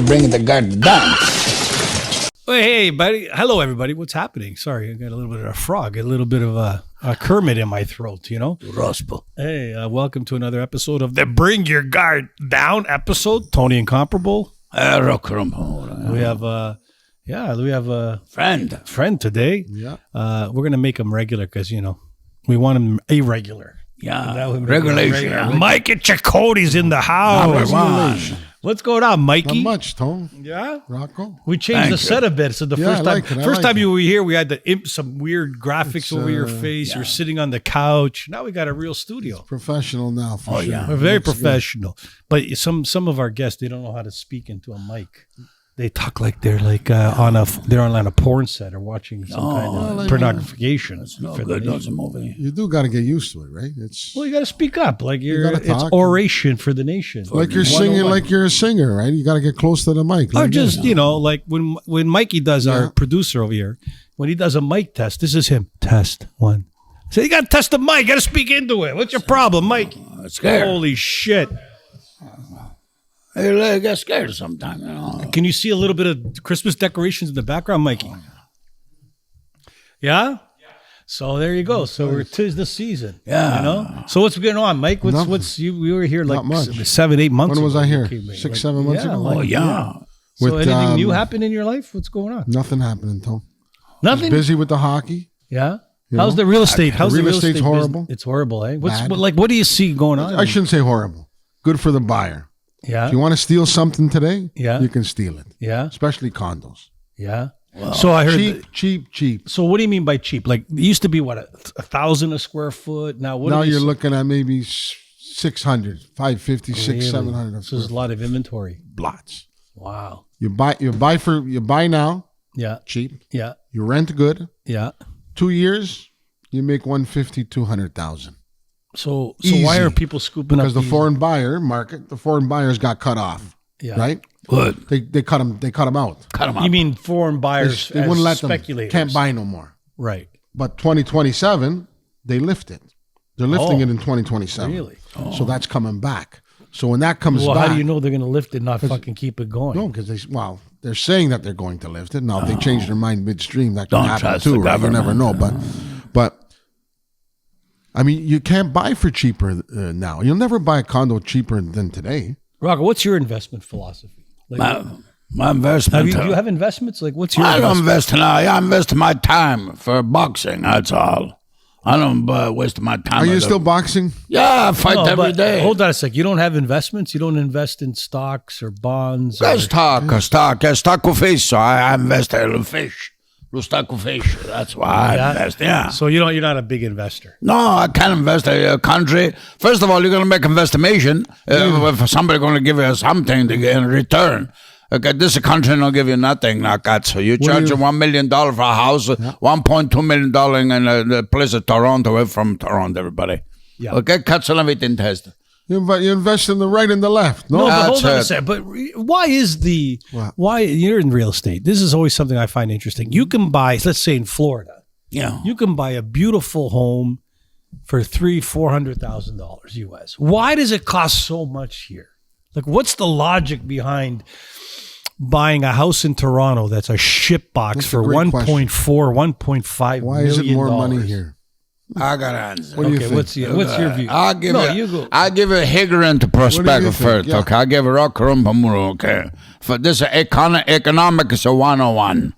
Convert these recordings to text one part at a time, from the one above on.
to bring the guard down. Hey, buddy. Hello, everybody. What's happening? Sorry, I got a little bit of a frog, a little bit of a Kermit in my throat, you know? Rospo. Hey, welcome to another episode of the Bring Your Guard Down episode. Tony Incomparable. Rocco Rompamuro. We have a friend today. Yeah. We're going to make him regular because, you know, we want him irregular. Yeah, regulation. Mikey Ciccone's in the house. What's going on, Mikey? Not much, Tone. Yeah? Rocco? We changed the set a bit. So the first time, first time you were here, we had some weird graphics over your face. You're sitting on the couch. Now we got a real studio. Professional now, for sure. Yeah. We're very professional. But some of our guests, they don't know how to speak into a mic. They talk like they're on a porn set or watching some kind of pornographication. It's no good. That's a movie. You do got to get used to it, right? Well, you got to speak up. Like it's talk. oration for the nation. Like you're singing, like you're a singer, right? You got to get close to the mic. Or just, you know, like when Mikey does, our producer over here, when he does a mic test, this is him. Test one. So you got to test the mic. Got to speak into it. What's your problem, Mikey? Scared. Holy shit. I get scared sometimes, you know. Can you see a little bit of Christmas decorations in the background, Mikey? Yeah? So there you go. So 'tis the season. Yeah. You know? So what's going on, Mike? We were here like 7-8 months ago. When was I here? Okay, 6-7 months ago? Oh, yeah. So anything new happened in your life? What's going on? Nothing happening, Tone. Nothing? Busy with the hockey. Yeah? How's the real estate? How's the real estate's estate horrible. It's horrible, eh? What do you see going on? I shouldn't say horrible. Good for the buyer. Yeah. If you want to steal something today, Yeah. you can steal it. Yeah. Especially condos. Yeah. So I heard Cheap. So what do you mean by cheap? Like it used to be what, 1,000 a square foot. Now what? Now you're looking at maybe 600, 550, 600, 700. So there's a lot of inventory. Lots. Wow. You buy now. Yeah. Cheap. Yeah. You rent good. Yeah. 2 years, you make 150, 200,000. So Easy. why are people scooping up? Because the foreign buyer market, the foreign buyers got cut off. Yeah. Right. Good. They cut them. They cut them out. Cut them up. You mean foreign buyers? They wouldn't let them. Speculators. Can't buy no more. Right. But 2027, they lift it. They're lifting it in 2027. Really? So that's coming back. So when that comes back, how do you know they're going to lift it, not fucking keep it going? No, because they're saying that they're going to lift it. Now, if they change their mind midstream, that can Don't happen trust too, the right? You government. never know. But I mean, you can't buy for cheaper now. You'll never buy a condo cheaper than today. Rocco, what's your investment philosophy? Like, My investment. do you have investments? Like, what's your I don't investment? invest now. I invest my time for boxing. That's all. I don't waste my time. Are you still boxing? Yeah, I fight every day. Hold on a sec. You don't have investments? You don't invest in stocks or bonds? Stock. Stock of fish. So I invest in fish. Stock of fish. That's why I invest. Yeah. So you're not a big investor. No, I can't invest in a country. First of all, you're going to make investigation. If somebody going to give you something to get in return. Okay, this country don't give you nothing, so you charge $1 million for a house, $1.2 million in the place of Toronto, we're from Toronto, everybody. Yeah. Okay, cuts and everything test. You invest in the right and the left. No, But That's hold on a it. second. But why you're in real estate? This is always something I find interesting. You can buy, let's say in Florida, Yeah. you can buy a beautiful home for $400,000 US. Why does it cost so much here? Like, what's the logic behind buying a house in Toronto that's a ship box for 1.4, 1.5 why is it million more dollars? money here? I got an answer. What do you think? What's your view? I'll give you go. I'll give you a ignorant perspective first, Yeah. okay? I'll give a Rocco Rompamuro, okay? For this economics 101.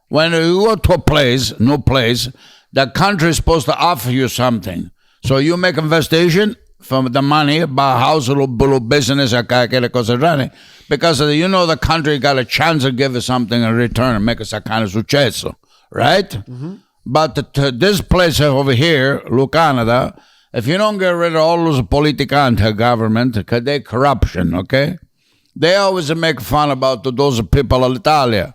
When you go to a new place, the country is supposed to offer you something. So you make investigation from the money, buy a house, little business, because the country got a chance to give you something in return and make us a kind of successo, right? Mm-hmm. But this place over here, Canada, if you don't get rid of all those politicanti government, because they're corruption, okay? They always make fun about those people of Italia.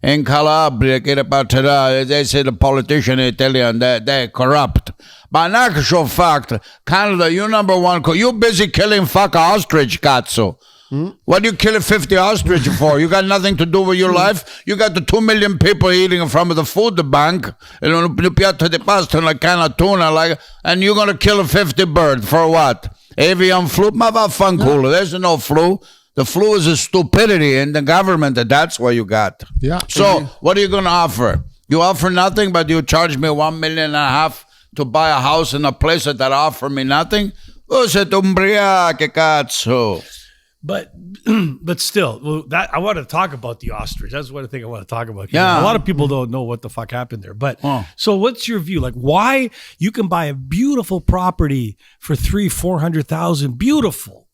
In Calabria, they say the politician in Italian, they're corrupt. But in actual fact, Canada, you number one, you busy killing fuck ostrich, cazzo. What are you killing 50 ostrich for? You got nothing to do with your life? You got the 2 million people eating from the food bank, piatto di pasta and a can of tuna, and you're going to kill 50 birds for what? Avian flu? There's no flu. The flu is a stupidity in the government, and that's what you got. Yeah. So what are you going to offer? You offer nothing, but you charge me $1.5 million to buy a house in a place that offer me nothing? Oh, siete umbriache, cazzo. But still, well, that I want to talk about the ostrich. That's one thing I want to talk about. Yeah. A lot of people don't know what the fuck happened there. But so what's your view? Like, why you can buy a beautiful property for $300,000-$400,000, beautiful.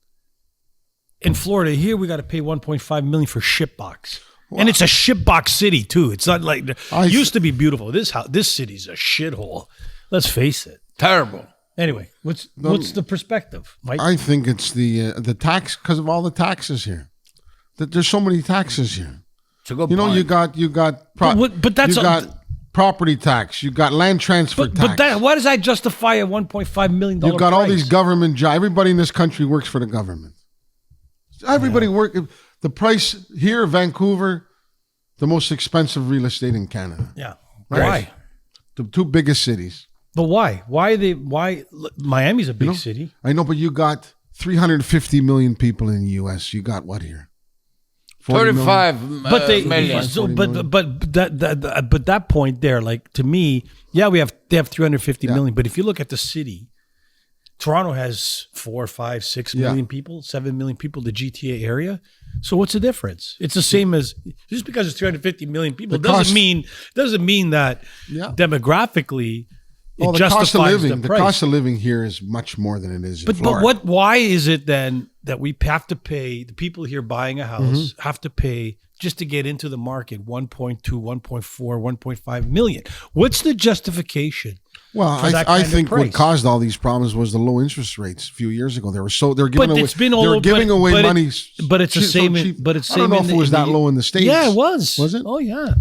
In Florida, here we got to pay $1.5 million for shitbox. Wow. And it's a shitbox city too. It's not like it used to be beautiful. This city's a shithole. Let's face it. Terrible. Anyway, what's the perspective, Mike? I think it's the tax, because of all the taxes here. There's so many taxes here. It's a good point. point. You got property tax. You got land transfer tax. But why does that justify a $1.5 million? You got all these government jobs. Everybody in this country works for the government. Everybody the price here, Vancouver, the most expensive real estate in Canada. Yeah. Right? Why? The two biggest cities. But why? Why Miami's a big city. I know, but you got 350 million people in the U.S. You got what here? 35 million. But that point there, like, to me, yeah, they have 350 million. But if you look at the city, Toronto has 4, 5, 6 million people, 7 million people, the GTA area. So what's the difference? It's the same as, just because it's 350 million people doesn't mean that demographically it justifies the price. The cost of living here is much more than it is in Florida. But why is it then that we have to pay, the people here buying a house have to pay just to get into the market 1.2, 1.4, 1.5 million? What's the justification? Well, I think what caused all these problems was the low interest rates a few years ago. They're giving away money. But it's the same. But it's same. I don't know if it was that low in the States. Yeah, it was. Was it? Oh yeah.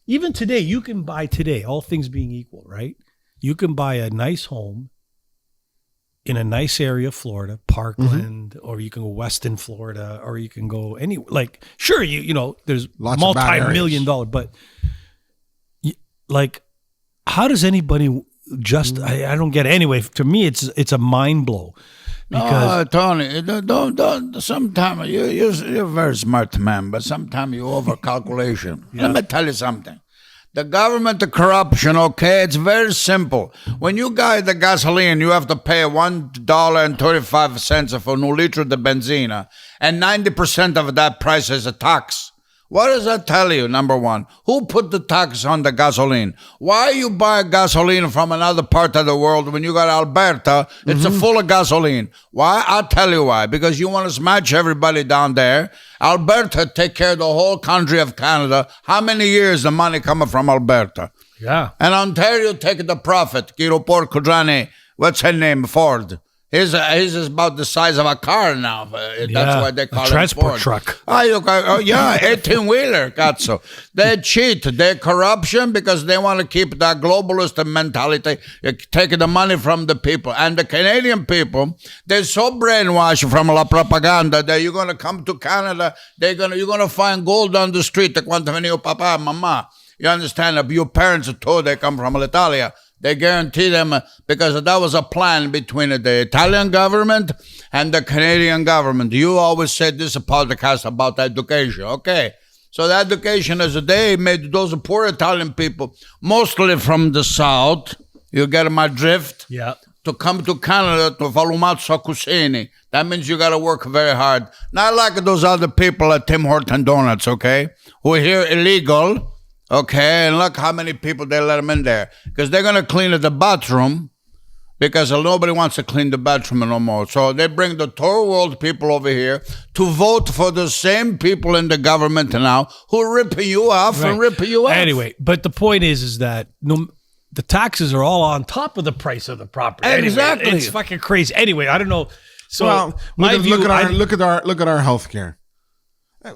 Even today, you can buy all things being equal, right? You can buy a nice home in a nice area of Florida, Parkland, or you can go west in Florida, or you can go anywhere. Like, sure, you know, there's multi-million-dollar, but like, how does anybody I don't get it. Anyway, to me, it's a mind blow. Because Tony, don't. Sometimes you're a very smart man, but sometimes you overcalculation. Let me tell you something. The government, the corruption, okay, it's very simple. When you buy the gasoline, you have to pay $1.35 for 1 liter de benzina, and 90% of that price is a tax. What does that tell you, number one? Who put the tax on the gasoline? Why you buy gasoline from another part of the world when you got Alberta, it's full of gasoline? Why? I'll tell you why. Because you want to smash everybody down there. Alberta take care of the whole country of Canada. How many years the money coming from Alberta? Yeah. And Ontario take the profit. Kilo Porco Johnny, what's her name? Ford. His is about the size of a car now. That's why they call it transport truck. 18-wheeler. Cazzo. They cheat. They corruption because they want to keep that globalist mentality, taking the money from the people. And the Canadian people, they're so brainwashed from la propaganda that you're going to come to Canada, you're going to find gold on the street. Quanto venio papa, mama. You understand? Your parents too, they come from Italia. They guarantee them because that was a plan between the Italian government and the Canadian government. You always said this podcast about education. Okay. So the education is they made those poor Italian people, mostly from the south, you get my drift? Yeah. To come to Canada to Valumazzo Cusini. That means you got to work very hard. Not like those other people at Tim Horton Donuts, okay, who are here illegal. Okay, and look how many people they let them in there. Because they're going to clean the bathroom because nobody wants to clean the bathroom no more. So they bring the third world people over here to vote for the same people in the government now who are ripping you off and ripping you off. Anyway, but the point is that the taxes are all on top of the price of the property. Exactly. Anyway, it's fucking crazy. Anyway, I don't know. So look at our healthcare.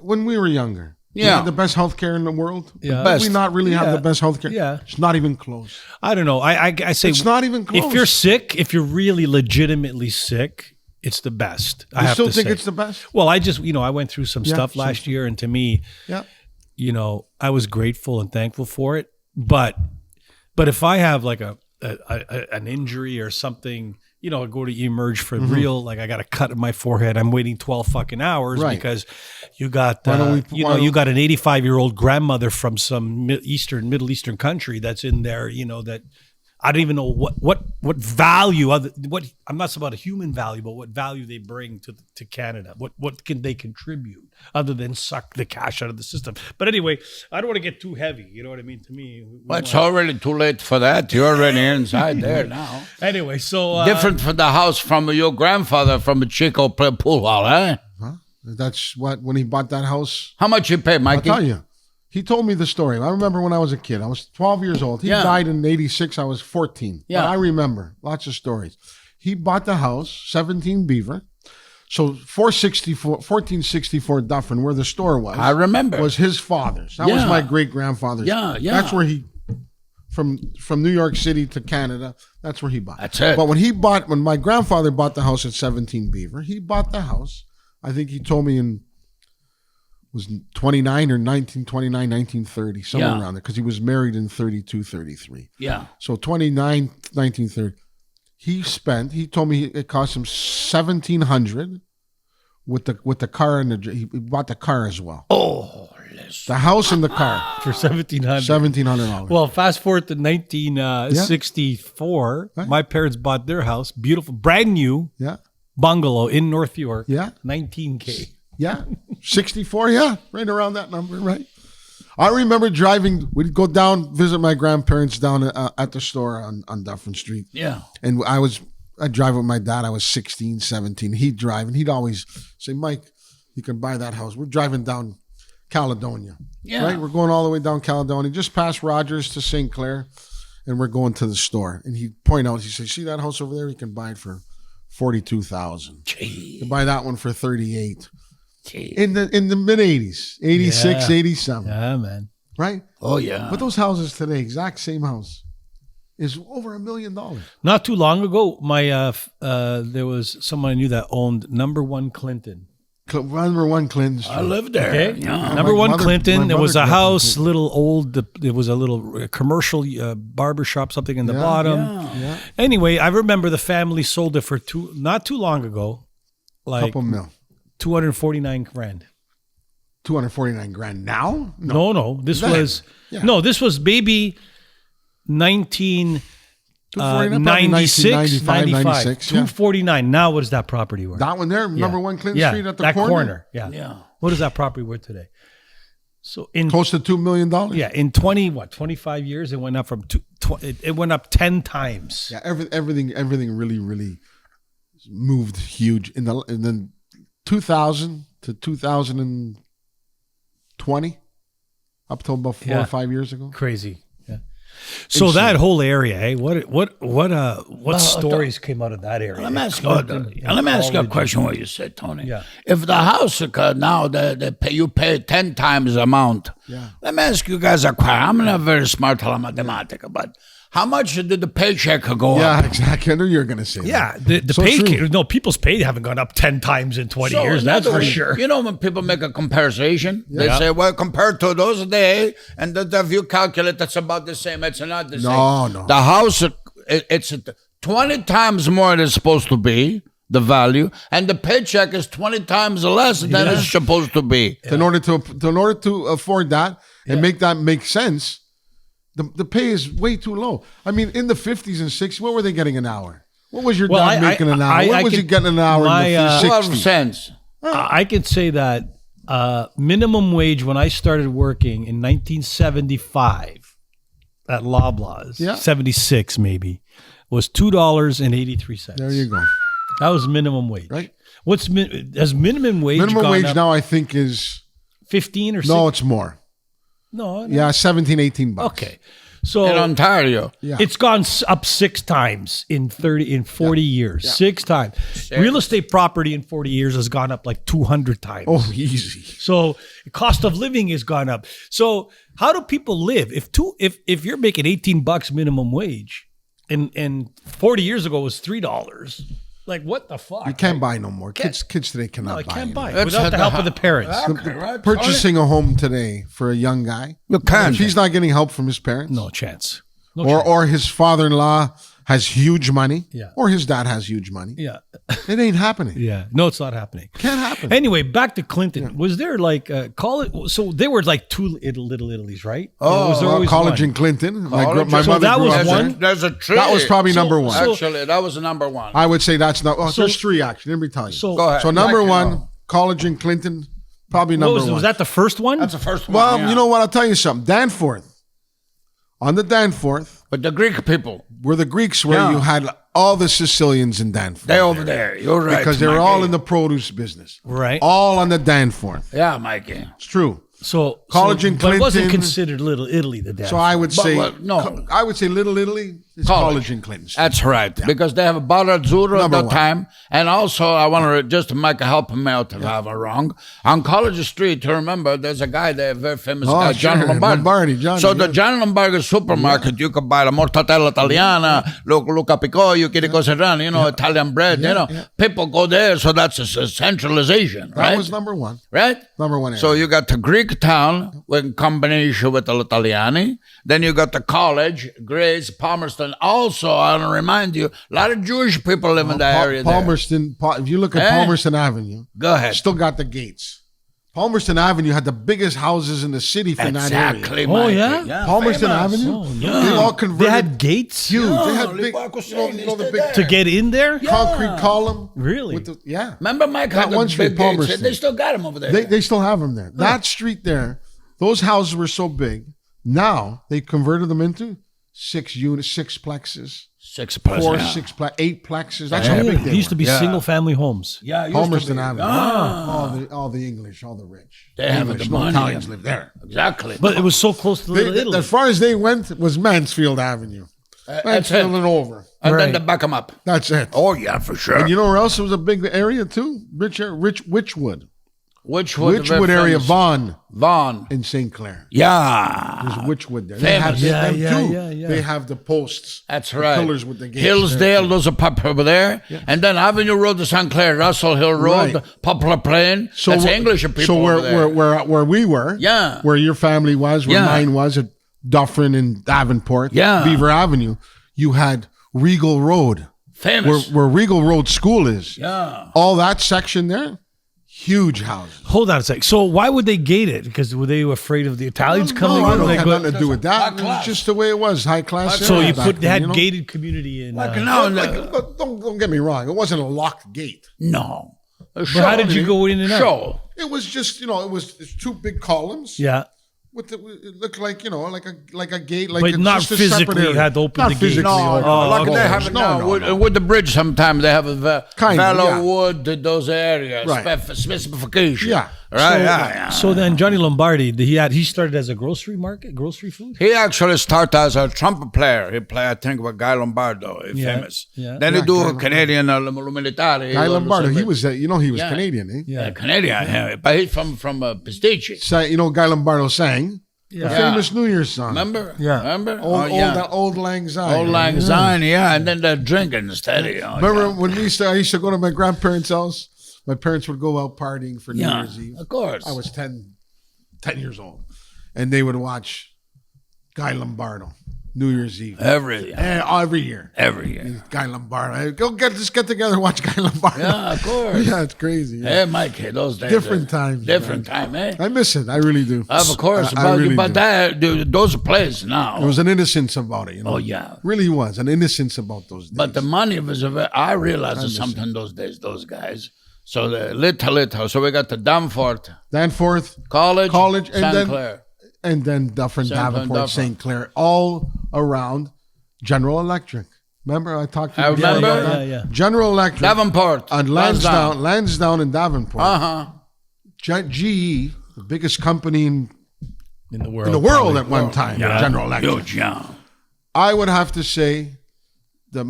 When we were younger. We had the best healthcare in the world. Yeah. Did we not really have the best healthcare? Yeah. It's not even close. I don't know. I say it's not even close. If you're sick, if you're really legitimately sick, it's the best. I still think it's the best? Well, I went through some stuff last year, and to me, I was grateful and thankful for it. But if I have like an injury or something go to emerge for real. Like I got a cut in my forehead. I'm waiting 12 fucking hours Right. because you got, Why don't we- you got an 85-year-old grandmother from some Middle Eastern country that's in there, that I don't even know what value I'm not about a human value, but what value they bring to Canada. What can they contribute other than suck the cash out of the system? But anyway, I don't want to get too heavy. You know what I mean? To me, Well, it's already too late for that. You're already inside there now. anyway. So Different from the house from your grandfather from a Chico pool hall, eh? Huh? That's what, when he bought that house, How much you pay, I'll Mikey? tell you. He told me the story. I remember when I was a kid. I was 12 years old. He Yeah. died in 86. I was 14. Yeah. But I remember lots of stories. He bought the house, 17 Beaver. So 1464 Dufferin, where the store was, I remember. was his father's. That was Yeah. my great-grandfather's. Yeah. That's where he, from New York City to Canada, that's where he bought. That's it. But when my grandfather bought the house at 17 Beaver, he bought the house, I think he told me was 29 or 1929, 1930, somewhere Yeah. around there, because he was married in 32, 33. Yeah. So 29, 1930. He told me it cost him 1,700 with the car and he bought the car as well. Oh, listen. The house and the car, for $1,700. $1,700. Well, fast forward to 1964. Right. My parents bought their house, beautiful, brand new yeah, bungalow in North York. Yeah. $19K. yeah, 64, yeah, right around that number, right? I remember driving. We'd go down, visit my grandparents down at the store on Dufferin Street. Yeah. And I'd drive with my dad. I was 16, 17. He'd drive, and he'd always say, Mike, you can buy that house. We're driving down Caledonia. Yeah. Right? We're going all the way down Caledonia, just past Rogers to St. Clair, and we're going to the store. And he'd point out, he said, see that house over there? You can buy it for $42,000. You can buy that one for $38,000. In the mid-'80s, 86, Yeah. 87, Yeah, man. right? Oh, yeah. But those houses today, exact same house, is over $1 million. Not too long ago, there was someone I knew that owned number one Clinton. Number one Clinton Street. I lived there. Okay, Yeah. number My one mother- Clinton. my There was mother a grew up in house, Clinton. little old. There was a little commercial barber shop, something in the Yeah, bottom. Yeah, Anyway, I remember the family sold it for not too long ago, like couple mil. 249 grand. 249 grand now? No. This Then, was yeah. no. This was maybe 1996, 1995, 95, 96, yeah. 249. Now, what is that property worth? That one there, Yeah. number one Clinton Yeah, Street at the that corner? Yeah. Yeah. What is that property worth today? So in Close to $2 million? yeah, in 25 years, it went up from it went up 10 times. Yeah, everything really, really moved huge. In the 2000 to 2020, up till about 4 Yeah. or 5 years ago. Crazy. Yeah. So that whole area, hey, what stories came out of that area? Let me ask Clinton, you, and let me ask you a all the- question. What you said, Tony? Yeah. If the house now you pay 10 times the amount. Yeah. Let me ask you guys a question. I'm not very smart on mathematics, but how much did the paycheck go Yeah, up? exactly. I knew you were going to say that. Yeah, the So pay true. people's pay haven't gone up 10 times in 20 years. in That's other for words, sure. You know, when people make a comparison, they Yeah. say, well, compared to those days, and if you calculate, that's about the same. It's not the same. No. The house, it's 20 times more than it's supposed to be, the value, and the paycheck is 20 times less than it's supposed to be. In order to afford that and make that make sense, the pay is way too low. I mean, in the 50s and 60s, what were they getting an hour? What was your dad making an hour? What was he getting an hour in the 12 60s? cents. I could say that minimum wage when I started working in 1975 at Loblaws, Yeah. 76 maybe, was $2.83. There you go. That was minimum wage. Right. Has minimum wage Minimum gone wage up now, I think, is 15 or no, 16? it's more. No. Yeah, 17, 18 bucks. Okay. So In Ontario. Yeah. it's gone up 6 times in 40 years. 6 times. Real estate property in 40 years has gone up like 200 times. Oh, easy. So the cost of living has gone up. So how do people live? If you're making $18 minimum wage and 40 years ago it was $3, like what the fuck? You can't buy no more. Kids today cannot No, I buy can't anymore. buy it That's without the the help ho- of the parents. Okay, right, Purchasing a home today for a young guy, You can't. if he's not getting help from his parents, No chance. No or chance. or his father-in-law has huge money, Yeah. or his dad has huge money. Yeah. It ain't happening. Yeah. No, it's not happening. Can't happen. Anyway, back to Clinton. Was there like so they were like two little Italies, right? Oh, was there always college one? in Clinton. College. My So mother that grew was up there. one? There's a tree. That was probably number one. Actually, that was number one. I would say that's not. Oh, So- there's three actually. Let me tell you. So, Go ahead. So number Like, one, college in Clinton, probably number one. was that the first one? That's the first one. Well, yeah. you know what? I'll tell you something. Danforth. On the Danforth, But the Greek people, where the Greeks were, Yeah. you had all the Sicilians in Danforth. they over there. You're right. Because they were all Mikey. in the produce business. Right. All on the Danforth. Yeah, Mikey. It's true. So College in but it wasn't Clinton. considered Little Italy. The dad. So I would say, no. I would say Little Italy is college in Clinton. That's right, because they have a bar azzurro at Number that one. time. And also, I want to just make help me out if I'm wrong. On College Street, to remember, there's a guy there, very famous guy, John sure. Lombardi. Johnny, So the yeah. John Lombardi supermarket, you could buy the mortadella italiana, Luca Picoio, che cose rane, Italian bread, People go there, so that's a centralization, right? That was number one. Right? Number one. So you got the Greek town in combination with the Italiani. Then you got the college, Grace, Palmerston. Also, I want to remind you, a lot of Jewish people live in that area there. Palmerston. If you look at Eh? Palmerston Avenue, Go ahead. still got the gates. Palmerston Avenue had the biggest houses in the city for that area. Exactly. Oh, Mikey. yeah? Palmerston famous. Avenue. Oh, yeah. They all converted. They had gates huge. Yeah, they had Lee big, Barker you know, saying the it's big there. to get in there. concrete column. Really? With the, yeah. Remember Mike That had the one street, big gates? Palmerston. They still got them over there. They still have them there. That street there, those houses were so big. Now they converted them into 6 units, 6 plexes, 6 plus. 4, yeah. 6 8 plexes. That's how Really? big they It used were. to be Yeah. single family homes. Yeah, it used Palmerston to be. Avenue. Ah. All the English, all the rich. They have English, the no money. Italians live there. Exactly. But it was so close to Little Italy. As far as they went was Mansfield Avenue. That's Mansfield it. and over. And Right. then they back them up. That's it. Oh, yeah, for sure. And you know where else was a big area too? Witchwood. Witchwood area, famous. Vaughan Vaughn. in St. Clair. Yeah. There's Witchwood there. Famous. They have them Yeah, too. yeah, yeah. They have the posts. That's the right. Pillars with the gates. Hillsdale, those are over there. And then Avenue Road to St. Clair, Russell Hill Road, Right. Poplar Plain. That's English people So over there. where we were, Yeah. where your family was, where Yeah. mine was at Dufferin and Davenport, Yeah. Beaver Avenue, you had Regal Road, Famous. where Regal Road School is. Yeah. All that section there, huge houses. Hold on a sec. So why would they gate it? Because were they afraid of the Italians coming No, in? it They had go- nothing to do with High that. It was class. just the way it was, high class. so area you back put they then, had you know? gated community in. Like, no, But don't get me wrong. It wasn't a locked gate. no. but how did you go in and out? Show. It was just, it was 2 big columns. Yeah. It looked like, like a gate. Like But a, not just a separate physically you area. had to open Not the gate. physically No, open. Oh, like okay. they have it now. With the bridge sometimes they have a Kinda, fellow yeah. wood, those areas, Right. specification. Yeah. Right, yeah. So then Johnny Lombardi, he started as a grocery food. He actually started as a trumpet player. He played, I think, with Guy Lombardo, famous. yeah. Then Yeah, he do Guy a Canadian military. Guy Lombardo, he was, he was Yeah. Canadian, eh? Yeah. Canadian, yeah. But he's from Pastiche. So, Guy Lombardo sang the Yeah. famous New Year's song. Remember? Yeah. Remember? Old Lang Syne. Old Lang Syne, yeah. And then they're drinking steady. Oh, Remember when I used to go to my grandparents' house? My parents would go out partying for New yeah. Year's Eve. Of course. I was 10 years old. And they would watch Guy Lombardo, New Year's Eve. Every Every year. Guy Lombardo. Let's get together and watch Guy Lombardo. Yeah, of course. Yeah, it's crazy. Yeah. Hey, Mike, those days. Different times, Different time, eh? I miss it. I really do. Of course. I really but do. those places now. There was an innocence about it, Oh, yeah. Really was an innocence about those days. But the money was, I realized it's something those days, those guys. So the little. So we got the Danforth Danforth, College, and St. then Clair. and then Dufferin, St. Clair, Davenport, Dufferin. St. Clair, all around General Electric. Remember I talked to you I before remember. about that? Yeah. General Electric Davenport. and Lansdowne and Davenport. Uh-huh. GE, the biggest company in In the world. the world at one time, General Electric. Huge, yeah. I would have to say that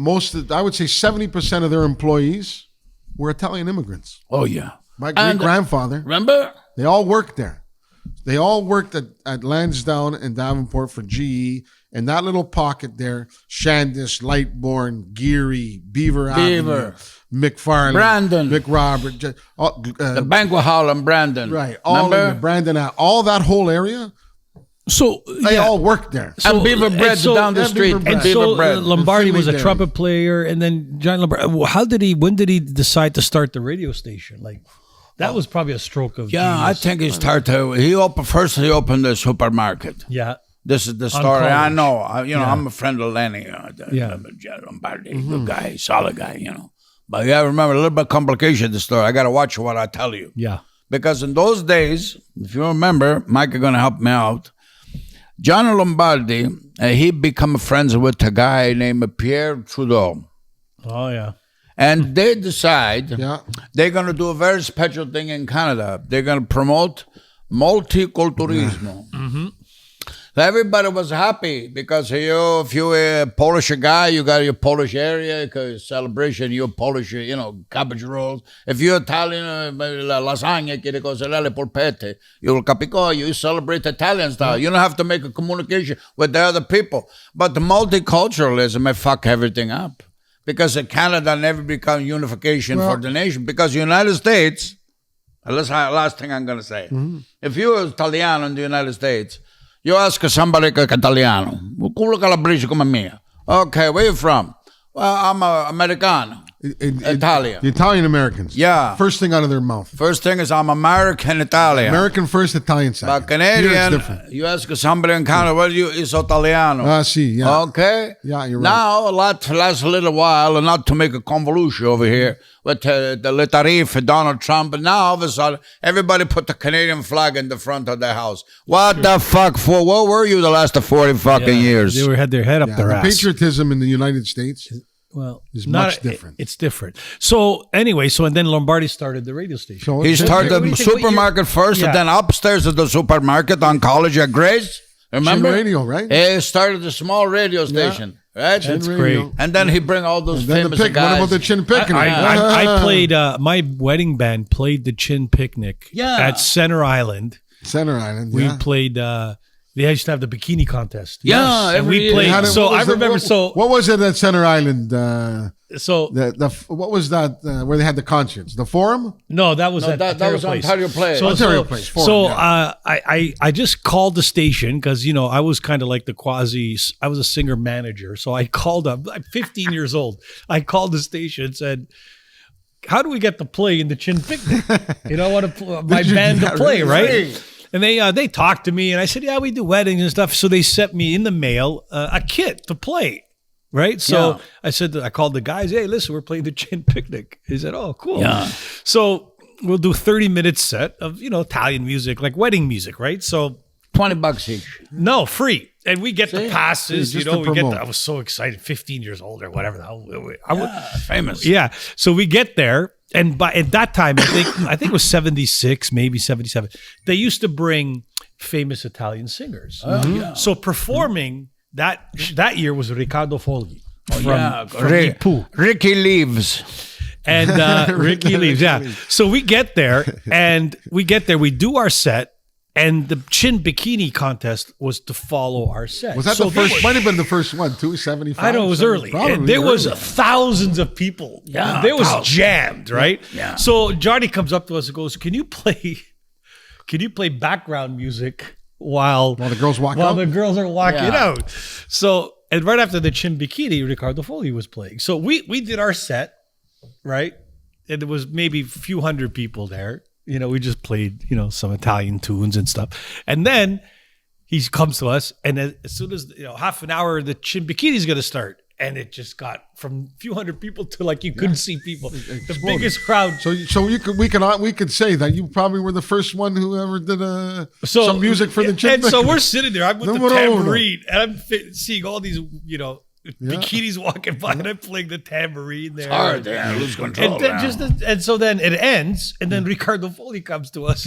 I would say 70% of their employees were Italian immigrants. Oh, yeah. My And- great-grandfather, Remember? they all worked there. They all worked at Lansdowne and Davenport for GE. And that little pocket there, Shandis, Lightbourne, Geary, Beaver Avenue, McFarland, Brandon. McRobert, The banquet hall in Brandon. right, all in Remember? the Brandon, all that whole area, So They all worked there. And Beaver Bread down the and street. Beaver Bread. And Beaver so Bread. Lombardi was a Finley trumpet player, and then John Lombardi. When did he decide to start the radio station? Like, that was probably a stroke of Yeah, I genius. think he started. He opened the supermarket. Yeah. This is the story. I College. know. I'm a friend of Lenny. Yeah. Lombardi, good guy, solid guy, But yeah, remember, a little bit complicated, the story. I got to watch what I tell you. Yeah. Because in those days, if you remember, Mike is going to help me out. John Lombardi, he become friends with a guy named Pierre Trudeau. Oh, yeah. And they decide Yeah. they're going to do a very special thing in Canada. They're going to promote multiculturalism. Mm-hmm. Everybody was happy because if you're a Polish guy, you got your Polish area, because celebration, you're Polish, cabbage rolls. If you're Italian, lasagna, che cose le polpette, you'll capico, you celebrate Italian style. You don't have to make a communication with the other people. But the multiculturalism may fuck everything up. Because Canada never become unification for the nation. Because the United States, last thing I'm going to say, if you're Italiano in the United States, you ask somebody che è italiano, culo calabrese come me. Okay, where you from? Well, I'm Americano. Italian. The Italian Americans. Yeah. First thing out of their mouth. First thing is I'm American Italian. American first, Italian second. But Canadian, Here it's different. you ask somebody in Canada, what is Italiano? See, yeah. Okay? Yeah, you're right. Now, last a little while, and not to make a convolution over here, with the letterie for Donald Trump, and now all of a sudden, everybody put the Canadian flag in the front of their house. What the fuck for? Where were you the last 40 fucking years? They had their head up their The ass. patriotism in the United States is much different. It's different. So anyway, and then Lombardi started the radio station. So He started What do the you think- supermarket first, Yeah. and then upstairs at the supermarket on College at Grace. Remember? Chin radio, right? He started the small radio station, right? That's radio. great. And then he bring all those Then the famous pick. guys. What about the chin picking? I played, my wedding band played the Chin Picnic at Center Island. Center Island. We Yeah. played, they used to have the bikini contest. Yeah, And every we year. played, How did- so what I was the- remember, what was it at Center Island? so What was that? Where they had the concerts? The Forum? no, that was No, at that Ontario was Place. Ontario Place. Ontario Place, Forum, So yeah. I just called the station because I was kind of like I was a singer manager. So I called up. I'm 15 years old. I called the station and said, "How do we get to play in the Chin Picnic? I want my Did you- band to yeah, play, really? right?" And they talked to me, and I said, "Yeah, we do weddings and stuff." So they sent me in the mail a kit to play. Right. So I called the guys, "Hey, listen, we're playing the Chin Picnic." He said, "Oh, cool." Yeah. So we'll do 30-minute set of, Italian music, like wedding music. Right. So $20 each. no, free. And we get the passes, Yeah, just to promote. I was so excited, 15 years old or whatever the hell. Famous. Yeah. So we get there. And at that time, I think it was 76, maybe 77. They used to bring famous Italian singers. Yeah. So performing that year was Riccardo Fogli. Ricky Leaves. And Ricky leaves. Yeah. So we get there, we do our set, and the Chin Bikini contest was to follow our set. Was that So the first? Might have been the first one. 275. I know it was early. And there was thousands of people. Yeah, There was thousands. jammed, right? Yeah. So Johnny comes up to us and goes, Can you play background music while the girls walk while out? the girls are walking Yeah. out? So, and right after the Chin Bikini, Riccardo Fogli was playing. So we did our set, right? And there was maybe a few hundred people there. We just played, some Italian tunes and stuff. And then he comes to us, and as soon as, half an hour, the Chin Bikini is going to start. And it just got from a few hundred people to like you couldn't see people. The exploded. biggest crowd. So we could say that you probably were the first one who ever did some music for the Chin And so Picnic. we're sitting there. I'm with the Numero uno. tambourine, and I'm seeing all these, bikinis walking by, and I'm playing the tambourine there. Hard there. Lose control. And then so then it ends, and then Riccardo Fogli comes to us,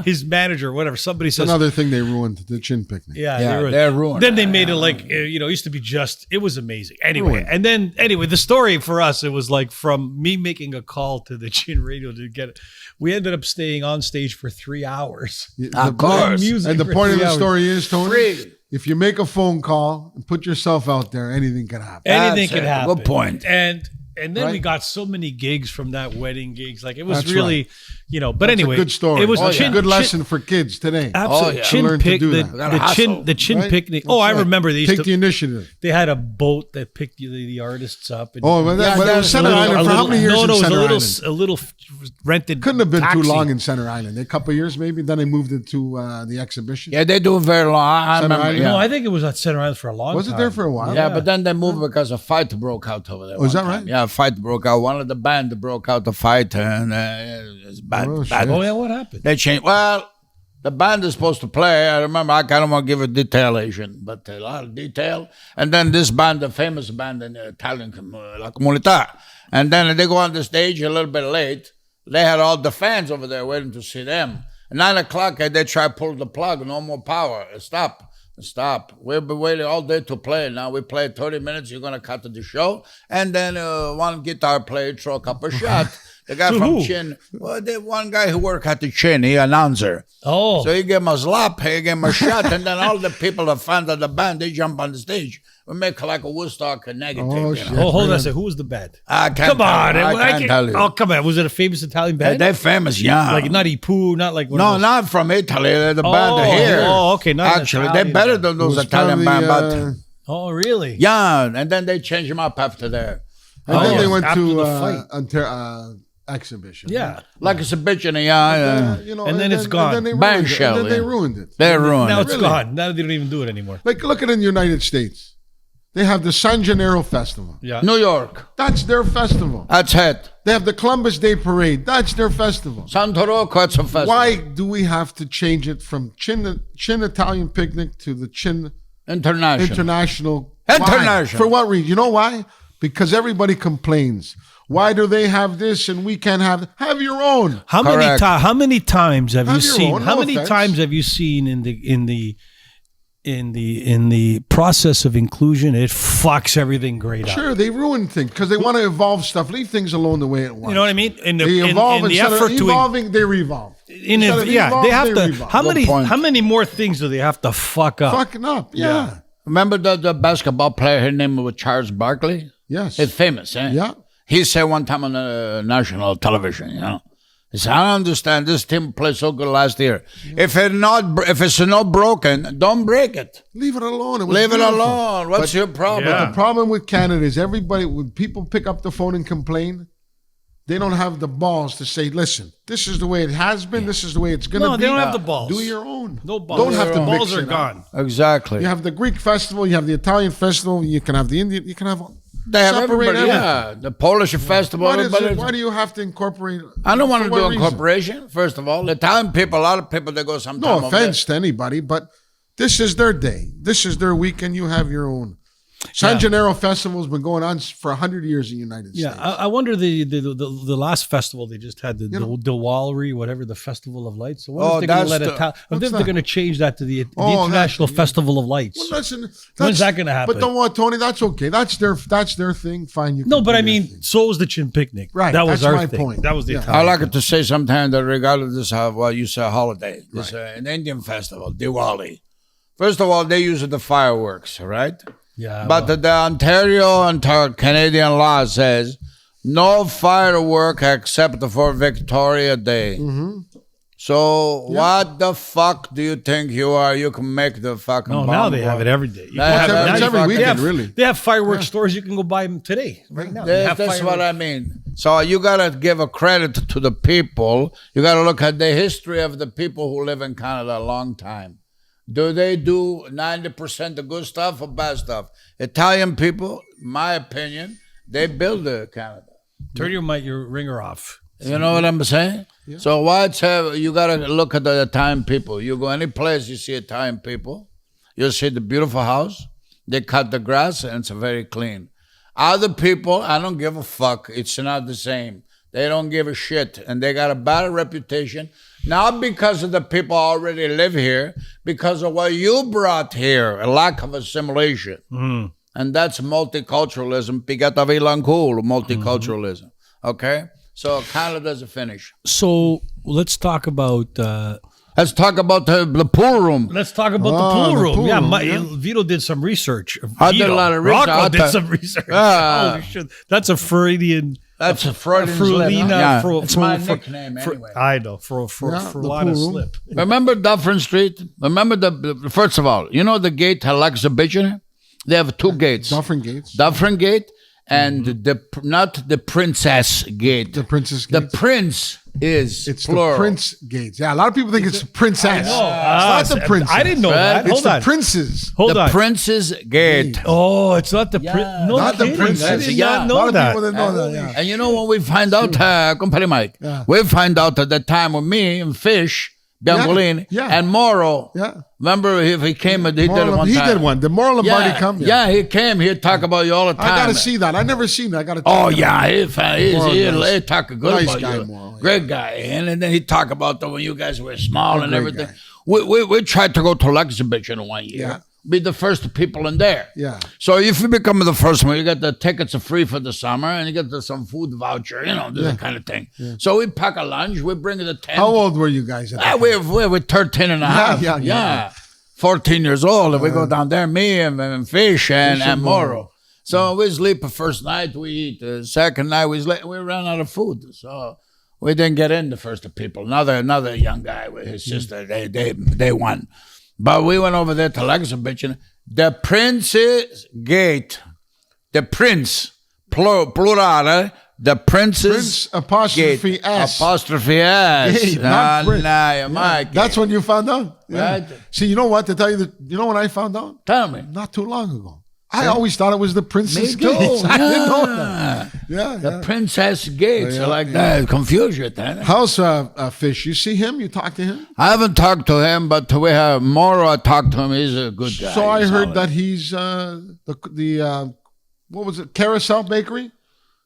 his manager, whatever. Somebody says, Another thing they ruined, the Chin Picnic. they're ruined. Then they made it like it used to be it was amazing. Anyway, and then the story for us, it was like from me making a call to the Chin Radio to get it. We ended up staying on stage for 3 hours. Of course. Music And the for point of 3 the hours. story is, Tony, Free. if you make a phone call and put yourself out there, anything can happen. Anything That's can it. happen. Good point. And then we Right. got so many gigs from that wedding gigs. Like it was That's really But That's anyway, a good story. it was It's a good lesson for kids today. Absolutely. yeah. Chin To learn to pick, do the, that. Gotta the hustle, chin right? picnic. That's I right. remember they used Take the initiative. They had a boat that picked the artists up. And, Oh, but it was Center Island for how many years No, in it was Center Island? a little rented. Couldn't have been taxi. too long in Center Island. A couple of years maybe. Then they moved it to the exhibition. Yeah, they do it very long. I Center remember. Island? Yeah. No, I think it was at Center Island for a long Was time. it there for a while? Yeah, but then they moved because a fight broke out over there. Oh, is one that time. right? Yeah, a fight broke out. One of the band broke out the fight, and it's bad. Oh, bad. shit. Oh, yeah, what happened? They changed. Well, the band is supposed to play. I remember. I kind of want to give a detailation, but a lot of detail. And then this band, the famous band in the Italian La Comunità, and then they go on the stage a little bit late. They had all the fans over there waiting to see them. At 9 o'clock, they try to pull the plug. No more power. Stop. We've been waiting all day to play. Now we play 30 minutes. You're going to cut the show. And then one guitar player throw a couple shots. The guy from who? Chin. Well, the one guy who worked at the Chin, he announcer. Oh. So he gave him a slap, he gave him a shot, and then all the people, the fans of the band, they jump on the stage. We make like a Woodstock negative. Oh, you shit. know? Oh, hold on a second. Who was the band? I can't Come on. tell you. I can't tell you. Oh, come on. Was it a famous Italian band? They're famous, yeah. Like Nutty Poo, not like one No, of those. not from Italy. They're the band here. Oh, okay. Not an Actually, they're Italian better band. than It those was Italian probably, bands. But Oh, really? yeah, and then they changed them up after there. And then they went after to the fight. exhibition. Yeah. Like it's a bitch in the eye. And then it's gone. And then they Bang ruined it. shell, And then they yeah. ruined it. They're ruined. Now it's Really? gone. Now they don't even do it anymore. Like, look at it in the United States. They have the San Gennaro Festival. Yeah. New York. That's their festival. That's it. They have the Columbus Day Parade. That's their festival. Santo Rocco, it's a festival. Why do we have to change it from Chin Italian Picnic to the Chin International. International? Why? International. For what reason? You know why? Because everybody complains. Why do they have this and we can't have? Have your own. How Correct. many times have you Have your seen? own, How no many offense. times have you seen in the process of inclusion? It fucks everything great up. Sure, they ruin things because they want to evolve stuff. Leave things alone the way it was. You know what I mean? In the, They evolve in the instead effort of to evolving. They revolve. in Instead a, of yeah, evolve, they have to. revolve. How many more things do they have to fuck up? Fucking up. Yeah. Remember the basketball player, his name was Charles Barkley? Yes. It's famous, eh? Yeah. He said one time on national television, he said, I don't understand, this team played so good last year. If it's not broken, don't break it. Leave it alone. It was Leave it beautiful. alone. What's your problem? Yeah. The problem with Canada is everybody, when people pick up the phone and complain, they don't have the balls to say, listen, this is the way it has been. This is the way it's going to No, be. they don't have the balls. Do your own. No balls. Don't have to balls mix are it up. gone. Exactly. You have the Greek festival. You have the Italian festival. You can have the Indian. You can have They have separate everybody, everything. yeah. The Polish festival. Why do you have to incorporate? I don't want to for do what reason? incorporation, first of all. Italian people, a lot of people, they go sometime No over offense to anybody, but this is their day. This is their weekend. You have your own. San Gennaro Festival has been going on for 100 years in the United Yeah, States. I wonder the last festival they just had, the Diwali, whatever, the Festival of Lights. I wonder if they're going to that's I wonder if they're going to change that to the Oh, International that- Festival of Lights. Well, listen, When's that gonna happen? But don't want Tony. That's okay. That's their thing. Fine. You No, can but do I your mean, thing. so was the Chin Picnic. Right, That was that's our my thing. point. That was the Yeah. Italian. I like it to say sometimes that regardless of what you say, holiday, this an Indian festival, Diwali. First of all, they use the fireworks, right? Yeah, But the Ontario and Canadian law says no firework except for Victoria Day. Mm-hmm. So what the fuck do you think you are? You can make the fucking No, bomb now they go. have it every day. You They can have have it now it's you- every fucking- weekend, they have, really. They have fireworks stores. You can go buy them today, right now. They have That's what fireworks. I mean. So you gotta give a credit to the people. You gotta look at the history of the people who live in Canada a long time. Do they do 90% of good stuff or bad stuff? Italian people, my opinion, they build Canada. Turn your ringer off. You know what I'm saying? Yeah. So you got to look at the Italian people. You go any place, you see Italian people. You see the beautiful house. They cut the grass, and it's very clean. Other people, I don't give a fuck. It's not the same. They don't give a shit, and they got a bad reputation. Not because of the people who already live here, because of what you brought here, a lack of assimilation. Mm. And that's multiculturalism. Multiculturalism. Okay? So Canada's a finish. So let's talk about. Let's talk about the pool room. Let's talk about the Oh, pool the room. pool yeah, room, Vito did some research. I did a lot of research. Rocco did some research. Ah. Holy shit. That's a Freudian. That's a Freudian slip. Frulina. Yeah. Fro- It's fro- my fro- nickname fro- anyway. I know. For Yeah, the Frulina pool room. slip. Remember Dufferin Street? Remember first of all, you know the gate exhibition? They have two gates. Dufferin Gates. Dufferin Gate and not the Princess Gate. The Princess The Gates. Prince is It's plural. the Prince Gates. Yeah, a lot of people think it's Princess. Oh, It's not the Princess. I didn't know Right? that. It's Hold the on. Princes. Hold The on. Prince's Gate. Oh, it's not the prince. No, Not the kidding. princess. I did Yeah. not A lot know of that. people didn't know that. Yeah. And you know when we find out, company Mike, Yeah. we find out at the time with me and Fish, Biancolini, Yeah. and Moro. Yeah. Remember if he came and he did it one He time. did one. The Moral Lombardi Yeah, come. yeah, he came. He'd talk about you all the time. I gotta see that. I never seen that. I gotta. Oh check it yeah, out. Moral he'll nice. talk good Nice about guy, you. Moral, yeah. Great guy, and then he'd talk about when you guys were small and great everything. guy. We tried to go to exhibition one year. Yeah. Be the first people in there. Yeah. So if you become the first one, you get the tickets are free for the summer, and you get some food voucher, this kind of thing. So we pack a lunch, we bring the tent. How old were you guys? At that time? We were 13 and a half. yeah. 14 years old, and we go down there, me and Fish and Moro. So we sleep the first night, we eat. The second night, we ran out of food. So we didn't get in the first people. Another young guy with his sister, they won. But we went over there to the exhibition. The Prince's Gate. The Prince, plurale, the Prince's Prince apostrophe Gate. S. Apostrophe S. Gate, not Prince. Mike. That's when you found out. Yeah. Right. See, you know what? To tell you you know when I found out? Tell me. Not too long ago. I always thought it was the Princess Me too, Gates. I didn't know yeah. that. Yeah. The Princess Gates, Yeah, like yeah. that. Confuse you then. How's Fish? You see him? You talk to him? I haven't talked to him, but we have Moro. I talked to him. He's a good guy. So I He's heard solid. that he's the what was it? Carousel Bakery.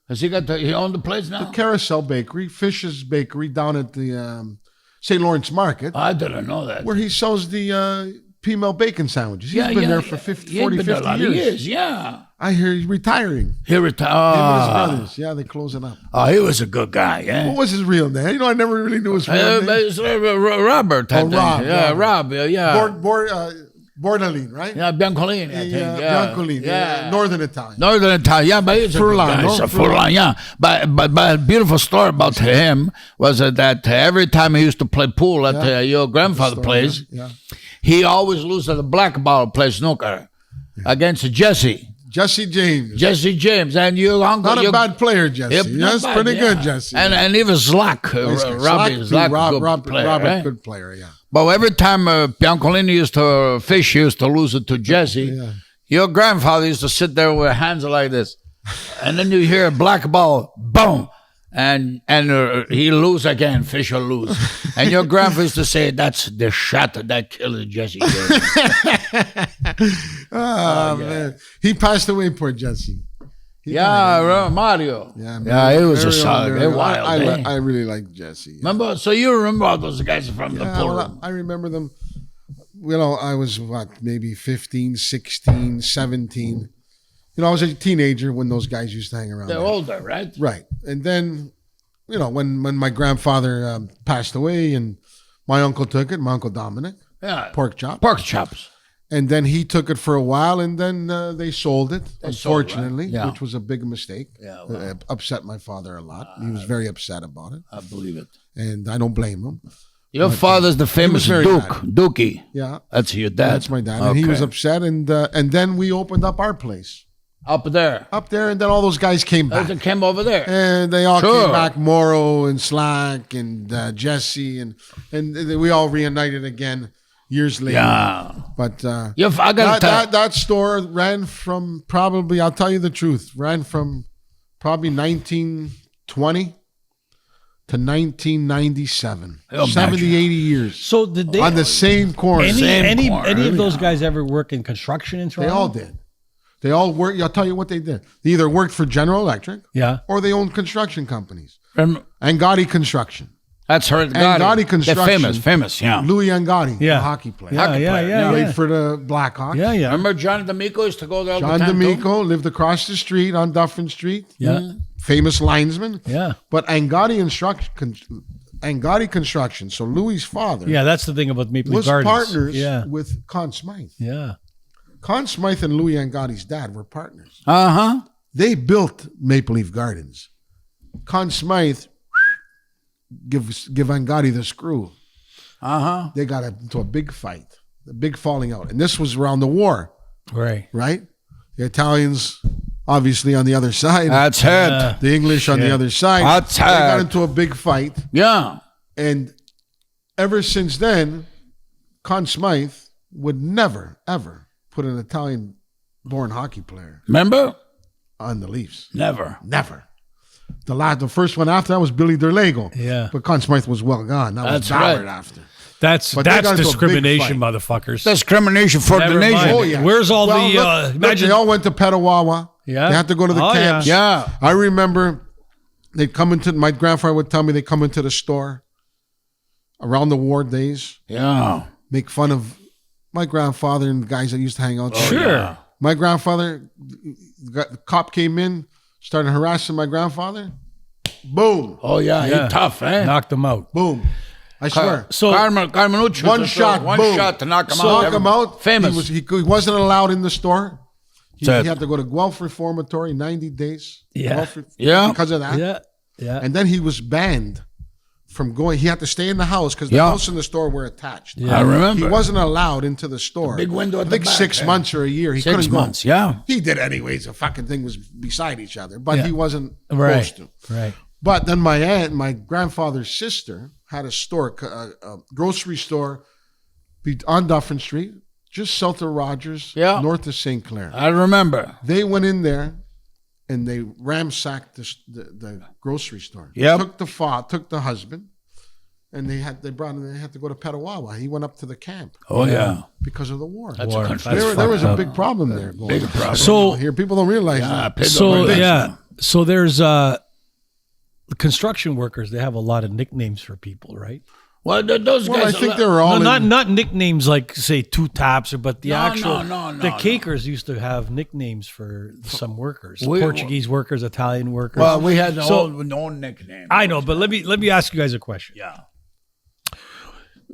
Has he owned the place now? Carousel Bakery, Fish's Bakery down at the St. Lawrence Market, I didn't know that. where he sells the female bacon sandwiches. He's been there for 40, been there 50 a lot years. of years. Yeah. I hear he's retiring. He Him and his retired. brothers. Yeah, they closing up. Oh, he was a good guy. Yeah. What was his real name? You know, I never really knew his real name. It's, Robert. I Oh, think. Rob, Yeah, Rob. Rob. Yeah. Bordaline, right? Yeah, Biancolini. I think. Yeah. Biancolini, Northern Italian. Northern Italian, yeah, but he's a good guy. Furlan, He's no? a Furlan, yeah. But a beautiful story about him was that every time he used to play pool at your grandfather's place, Yeah. he always loses at the black ball play snooker against Jesse Jesse James. and your uncle. Not a bad player, Jesse. Yep, not Yes, bad, pretty yeah. good, Jesse. And even Zlak, Nice guy. Robbie Zlak, Robert, good player, right? good player, yeah. But every time Biancolini used to Fish used to lose it to Jesse, your grandfather used to sit there with hands like this, and then you hear a black ball, boom, and he lose again. Fish will lose, and your grandfather used to say, "That's the shot that killed Jesse." Man. He passed away, poor Jesse. Mario. Yeah, he was a very solid, old, very very- wild. I really like Jesse. Remember? So you remember all those guys from the Yeah, pool well, room? I remember them. You know, I was maybe 15, 16, 17. You know, I was a teenager when those guys used to hang around. They're there. older, right? Right. And then, you know, when my grandfather passed away and my uncle took it, my Uncle Dominic, Yeah, pork chop. pork chops. And then he took it for a while, and then they sold it, sold it, right? unfortunately, Yeah. which was a big mistake. Yeah, well. Upset my father a lot. He was very upset about it, I believe it. and I don't blame him. Your father's the famous very Duke, mad. Dookie. Yeah, That's your dad. that's my dad, and he was upset, and then we opened up our place up there. up there, and then all those guys came back, They came over there. and they all Sure. came back, Morrow and Slack and Jesse, and we all reunited again years later. Yeah. But I gotta tell. that store ran from probably, I'll tell you the truth, ran from probably 1920 to 1997. Oh, 70, 80 years. So did they On the same corner. any corner. any of those guys ever work in construction in They Toronto? all did. They all worked. I'll tell you what they did. They either worked for General Electric Yeah. or they owned construction companies. Rem- Angotti Construction. That's her. Angotti Construction. They're famous, yeah. Louis Angotti, Yeah. the hockey player. Yeah, Hockey yeah, player, yeah, Played yeah. for the Blackhawks. Yeah, yeah. Remember John D'Amico used to go there all John the time, too? D'Amico lived across the street on Dufferin Street. Yeah. Famous linesman. Yeah. But Angotti Construction, so Louis' father, Yeah, that's the thing about Maple Leaf was Gardens. partners Yeah. with Conn Smythe. Yeah. Conn Smythe and Louis Angotti's dad were partners. Uh-huh. They built Maple Leaf Gardens. Conn Smythe give Angotti the screw. They got into a big fight, a big falling out, and this was around the war. Right. The Italians, obviously, on the other side. That's it. The English on the other side. That's they got it. into a big fight. Yeah. And ever since then, Conn Smythe would never, ever put an Italian-born hockey player Remember? on the Leafs. Never. The first one after that was Billy Derlago. Yeah. But Conn Smythe was well gone. That was That's Ballard right. after. That's But they got into a big discrimination, fight. motherfuckers. Discrimination for Never the nation. mind. Oh, yeah. Where's all Well, the look, imagine? they all went to Petawawa. Yeah. They had to go to the Oh, camps. Yeah. I remember they'd come into, my grandfather would tell me they'd come into the store around the war days, Yeah. make fun of my grandfather and the guys that used to hang out there. Sure. Yeah. My grandfather, the cop came in, started harassing my grandfather. Boom. Oh, yeah. Yeah. He's tough, eh? Knocked them out. Boom. I swear. So Carmenucci. One shot, One boom. shot to knock him So out. knock him out. Famous. He wasn't allowed in the store. He Sad. had to go to Guelph Reformatory 90 days. Yeah. Guelph Yeah. Because of that. yeah. And then he was banned from going. He had to stay in the house because the Yeah. house and the store were attached. Yeah. I remember. He wasn't allowed into the store. big window at I think the back, 6 yeah. months or a year. He 6 couldn't go. months, yeah. He did anyways. The fucking thing was beside each other, but Yeah. he wasn't Right. supposed to. Right. But then my grandfather's sister had a store, a grocery store on Dufferin Street, just south of Rogers, Yeah. north of St. Clair. I remember. They went in there and they ransacked the grocery store. Yep. Took the husband, and they had to go to Petawawa. He went up to the camp Oh, yeah. because of the war. That's War. a country. There was a big problem there. Going Big on. problem. So- Here, people don't realize that. So there's the construction workers. They have a lot of nicknames for people, right? Well, those Well, I guys. think they were all No, in- not nicknames like say two taps, but the No, actual no, the no. cakers used to have nicknames for some workers, We- Portuguese workers, Italian workers. Well, we had So- no nickname. I know, but let me ask you guys a question. Yeah.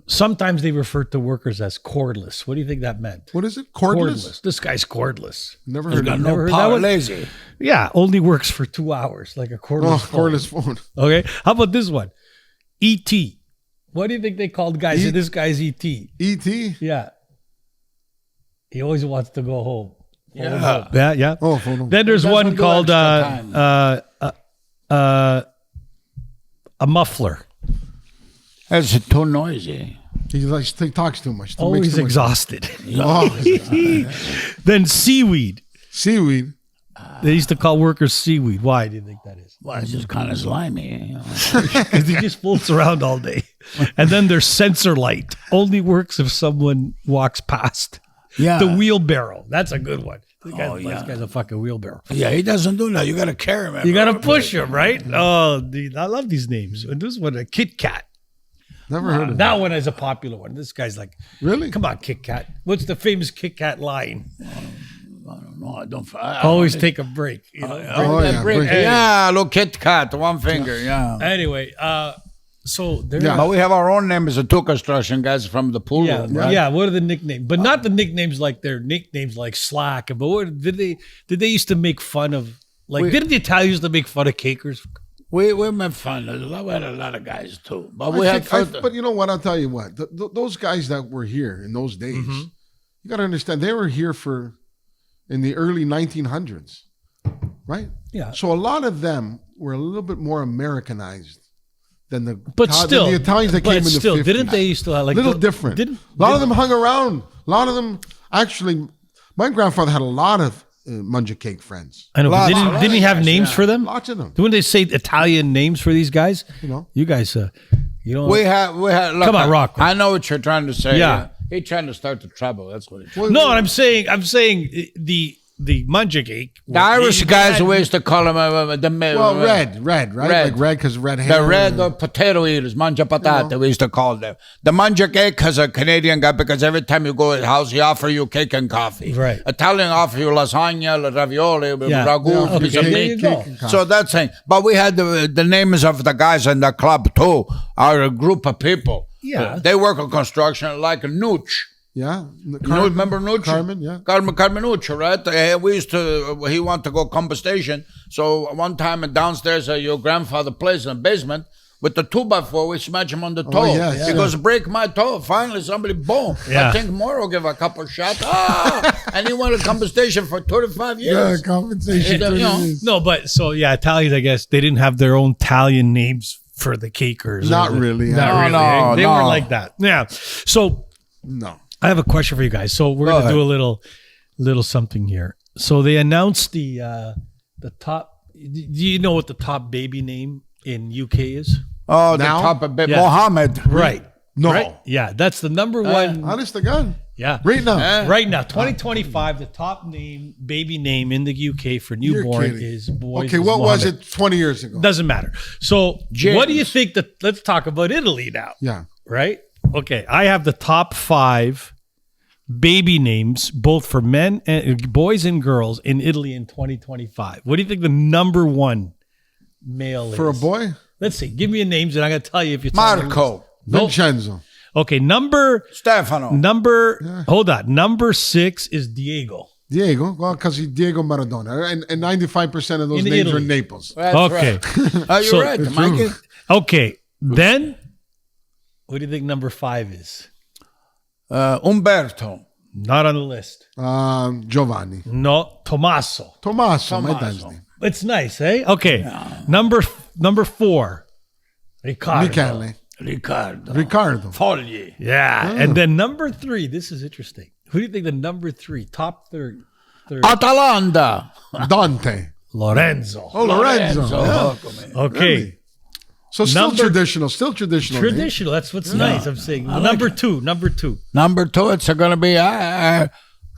Sometimes they referred to workers as cordless. What do you think that meant? What is it? Cordless? This guy's cordless. Never He's heard got of it. no Never heard that power, one? lazy. Yeah, only works for 2 hours, like a cordless. Oh, phone. cordless phone. Okay, how about this one? E.T. What do you think they called guys? E- This guy's E.T. E.T.? Yeah. He always wants to go home. Yeah. Yeah. Oh, phone. Then there's Doesn't one do called extra a muffler. That's too noisy. He talks too much. Always Makes too much- exhausted. Oh, Then seaweed. seaweed. They used to call workers seaweed. Why do you think that is? Well, it's just kind of slimy. You know? Because he just floats around all day. And then there's sensor light. Only works if someone walks past. Yeah. The wheelbarrow. That's a good one. This yeah. guy's a fucking wheelbarrow. Yeah, he doesn't do that. You got to carry him. You got to push him, right? Oh, dude, I love these names. And this one, a Kit Kat. Never heard of that. That one is a popular one. This guy's like, Really? come on, Kit Kat. What's the famous Kit Kat line? No, I don't. I Always don't take a break. You know? Oh, yeah. break. break. Yeah, look, Kit Kat, one finger. Yeah. Anyway, so there. Yeah. But we have our own names, the two construction guys from the pool Yeah, room, right? yeah. What are the nicknames? But not the nicknames like their nicknames like Slack. But what did they used to make fun of? Like, didn't the Italians used to make fun of cakers? We made fun. We had a lot of guys too, but we I had. think- but you know what? I'll tell you what. Those guys that were here in those days, you got to understand, they were here in the early 1900s, right? Yeah. So a lot of them were a little bit more Americanized than the But still, the Italians that but came in the still, 50s. didn't they used to have like little different. A lot of them hung around. A lot of them actually. My grandfather had a lot of Munja Cake friends. I know, but Lots didn't he have guys, names yeah. for them? Lots of them. Wouldn't they say Italian names for these guys? You know. You guys, you don't. We had. Look, Come on, Rocco. I know what you're trying to say. Yeah. He's trying to start the trouble. That's what he's. No, I'm saying the Munja Cake. The Irish guys, we used to call them Red, right? Red. Like red because red hair. the red potato eaters, manja patata, we used to call them. The manja cake is a Canadian guy because every time you go to his house, he offer you cake and coffee. Right. Italian offer you lasagna, ravioli, Yeah. ragu, Yeah, piece okay, of there meat. you go. Cake and coffee. So that's thing. But we had the names of the guys in the club too. Our group of people. Yeah. They work on construction like Nooch. Yeah. You know, remember Nooch? Carmen, yeah. Carmen Nooch, right? We used to, he wanted to go combustion. So one time downstairs at your grandfather's place in the basement, with the 2x4, we smash him on the toe. yes, He yeah. goes, break my toe. Finally, somebody, boom. Yeah. I think Moro gave a couple shots. And he wanted compensation for 35 Yeah, years. compensation. Yeah, you know. No, but so yeah, Italians, I guess they didn't have their own Italian names for the cakers. Not really. Not yeah. really. No, They no. weren't like that. Yeah. So No. I have a question for you guys. So we're gonna do a little something here. So they announced the top. Do you know what the top baby name in UK is? Oh, the Now? top of it. Yeah. Mohammed. Right. No. Right? Yeah, that's the number one. Honest to God. Yeah. Right now. Right now, 2025, the top name, baby name in the UK for newborn kidding. is boys. Okay, is what was Mohammed. it 20 years ago? Doesn't matter. So, James. what do you think that? Let's talk about Italy now. Yeah. Right? Okay, I have the top 5 baby names, both for men and boys and girls in Italy in 2025. What do you think the number one male For a is? boy? Let's see. Give me a names, and I'm going to tell you if it's Marco. No. Vincenzo. Okay, number. Stefano. Hold on. Number 6 is Diego. Diego. Well, because he's Diego Maradona. And 95% of those In names Italy. are in Naples. That's Okay. right. Are you So- right, It's Mikey? true. Okay. Then, what do you think number 5 is? Umberto. Not on the list. Giovanni. No, Tommaso. Tommaso. My dad's name. It's nice, eh? Okay. Number 4, Riccardo. Michele. Riccardo. Fogli. Yeah. And then number 3, this is interesting. Who do you think the number 3, top third? Atalanta. Dante. Lorenzo. Oh, Lorenzo. Yeah. Okay. Really? So still Number- traditional. Still traditional. name. Traditional. That's what's nice. I'm saying. Number 2. Number 2, it's going to be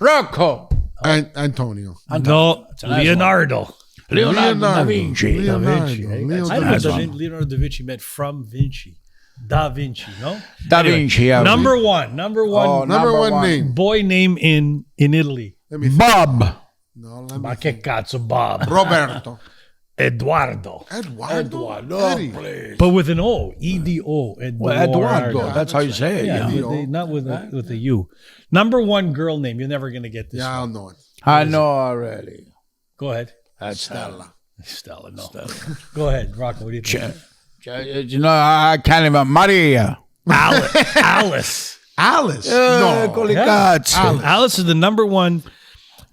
Rocco. And Antonio. No, a nice Leonardo. Leonardo da Vinci. Leonardo. Leo Leo I da know Vinci. Leonardo da Vinci meant from Vinci. Da Vinci, no? Da Vinci. Yeah. Number one Number one name. boy name in Italy. Let me think. Bob. No, let me Ma che cazzo, Bob? Roberto. Eduardo. Eduardo. Eddie. Please. But with an O. E-D-O. Eduardo. That's how you say it. Yeah, Yeah. not with a U. Number 1 girl name. You're never going to get this Yeah, I'll one. know it. I know already. Go ahead. That's Stella. Stella, no. Go ahead, Rocco. What do you think? You know, I can't even. Maria. Alice. Alice. No. Colicazzi. Alice is the number 1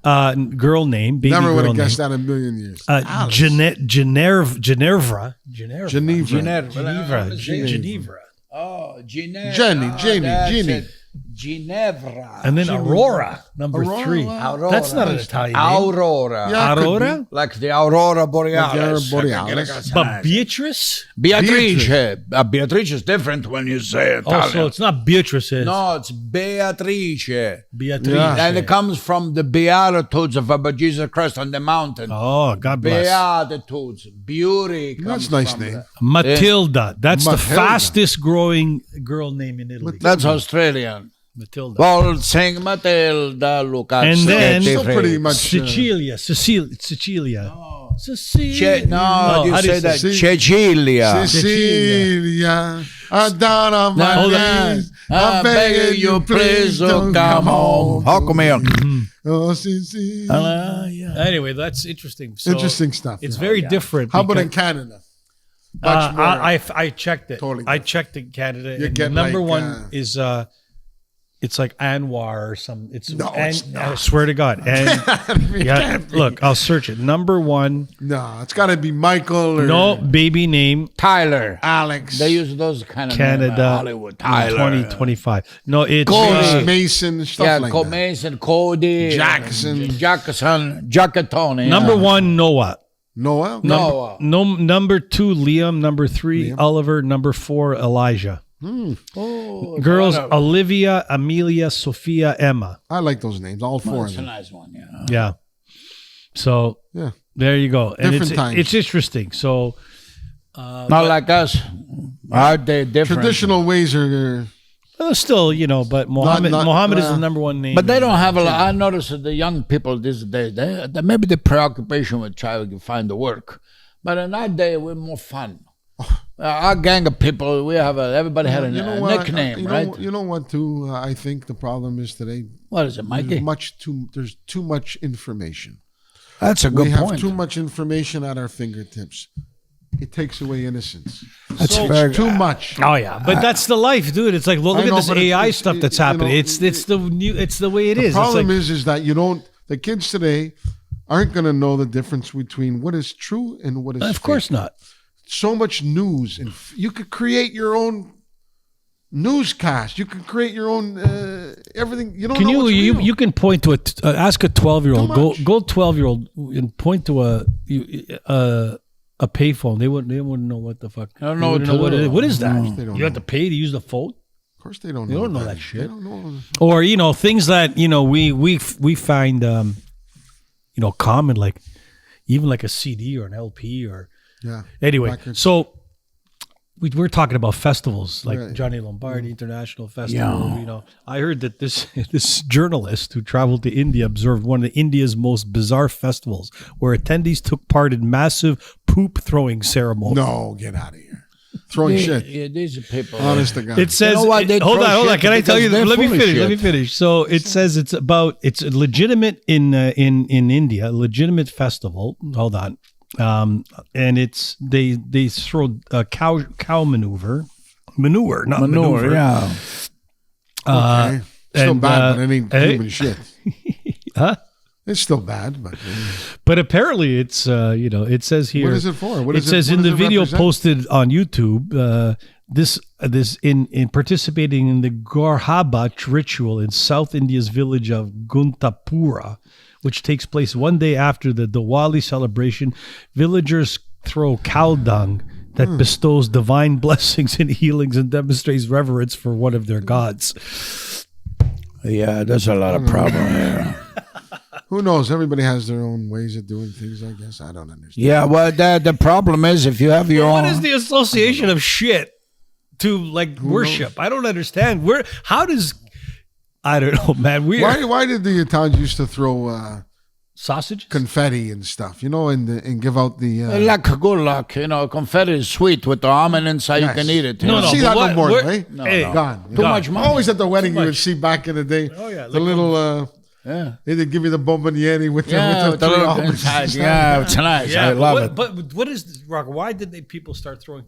girl name, baby Never would girl have name. guessed that in a million years. Genevra. Oh, Ginevra. Jenny. Ginevra. And then Aurora, number Aurora, 3. Aurora. That's not an Italian name. Aurora. Yeah, could Aurora? Like the Aurora Borealis. Borealis. But Beatrice? Beatrice. Beatrice is different when you say Italian. Oh, so it's not Beatrice. It's No, it's Beatrice. Beatrice. Yeah. And it comes from the Beatitudes of our Jesus Christ on the mountain. Oh, God bless. Beatitudes. Beauty. That's comes a nice from name. that. Matilda. That's the Matilda. fastest growing girl name in Italy. That's Australian. Matilda. Well, sing Matilda, look at And then- Still pretty much. Sicilia. Cecilia. Cecilia. No, you how do say that. say- Cecilia. Cecilia. I'm down on my Hold knees. on. I'm begging you, please don't come home. How come here? Oh, Cecilia. Anyway, that's interesting. So Interesting stuff. It's yeah. very different. How about because- in Canada? Much more. I checked it. Totally I different. checked in Canada. You And get number like, 1 is it's like Anwar or some. It's No, it's not. I swear to God. And yeah, look, I'll search it. Number 1, No, it's got to be Michael or no baby name, Tyler. Alex. They use those kind of names in Canada, Hollywood. Tyler. 2025. No, it's Cody. Mason, stuff Yeah, like that. Mason, Cody. Jackson. Jackatone. number 1, Noah. Noah? Noah. Number 2, Liam. Number 3, Oliver. Number 4, Elijah. Oh, Girls, whatever. Olivia, Amelia, Sophia, Emma. I like those names, all four of That's a them. nice one, yeah. Yeah. So Yeah. there you go. And Different times. it's interesting. So Not like us. Are they different? Traditional ways are still, but Muhammad not- Muhammad is the number 1 name. But they don't have a lot. I notice that the young people these days, they maybe the preoccupation with trying to find the work. But in that day, we're more fun. Our gang of people, everybody had a nickname, right? You know what? Too, I think the problem is today. What is it, Mikey? There's too much information. That's a good we point. have too much information at our fingertips. It takes away innocence. That's So very it's too much. Oh yeah, but that's the life, dude. It's like, well, look I at know, this but AI stuff that's happening. know, it's the way it is. The problem it's like, is that you don't. The kids today aren't going to know the difference between what is true and what is. of course not. So much news, and you could create your own newscast. You can create your own everything. You don't Can know what's real. you can point to ask a 12-year-old, Too much. go 12-year-old and point to a payphone. They wouldn't know what the fuck. I don't know They wouldn't what to it is. do. What is that? They don't You have know. to pay to use the phone, Of course, they don't know. They don't know that. that shit. They don't know. or things that we find common, like even like a CD or an LP or Yeah. anyway. Records. So we're talking about festivals like Right. Johnny Lombardi International Festival. I heard that this journalist who traveled to India observed one of India's most bizarre festivals where attendees took part in massive poop throwing ceremonies. No, get out of here. Throwing shit. Yeah, these are people. Honest to God. It says, You know why they hold throw on. shit? Can I tell Because you? they're Let me full of finish. shit. Let me finish. So it says it's legitimate in India, a legitimate festival. Hold on. And it's they throw cow manure, not manure. Yeah. Okay. Still and, bad, but it ain't hey. human shit. Huh? It's still bad, but But apparently it's it says here. what is it for? What It is says what in the does it video represent? posted on YouTube, this in participating in the Gorhabach ritual in South India's village of Guntapura, which takes place one day after the Diwali celebration. Villagers throw cow dung that bestows divine blessings and healings and demonstrates reverence for one of their gods. Yeah, there's a lot of problem here. Who knows? Everybody has their own ways of doing things, I guess. I don't understand. Yeah, well, the problem is if you have your What own. is the association of shit to like worship? I don't understand. I don't know, man. Why did the Italians used to throw Sausages? confetti and stuff, and give out the Like good luck, confetti is sweet with the almond inside. Yes. You can eat it. No, You no, see but that no more, what- right? No, Hey, no. Gone. Too Gone. much money. Always at the wedding, you would much. see back in the day. Oh, yeah, the like little. Yeah. They'd give you the bomboniere with Yeah, the with the three little almonds. inside. Yeah, it's nice. I love it. But what is this, Rocco? Why did people start throwing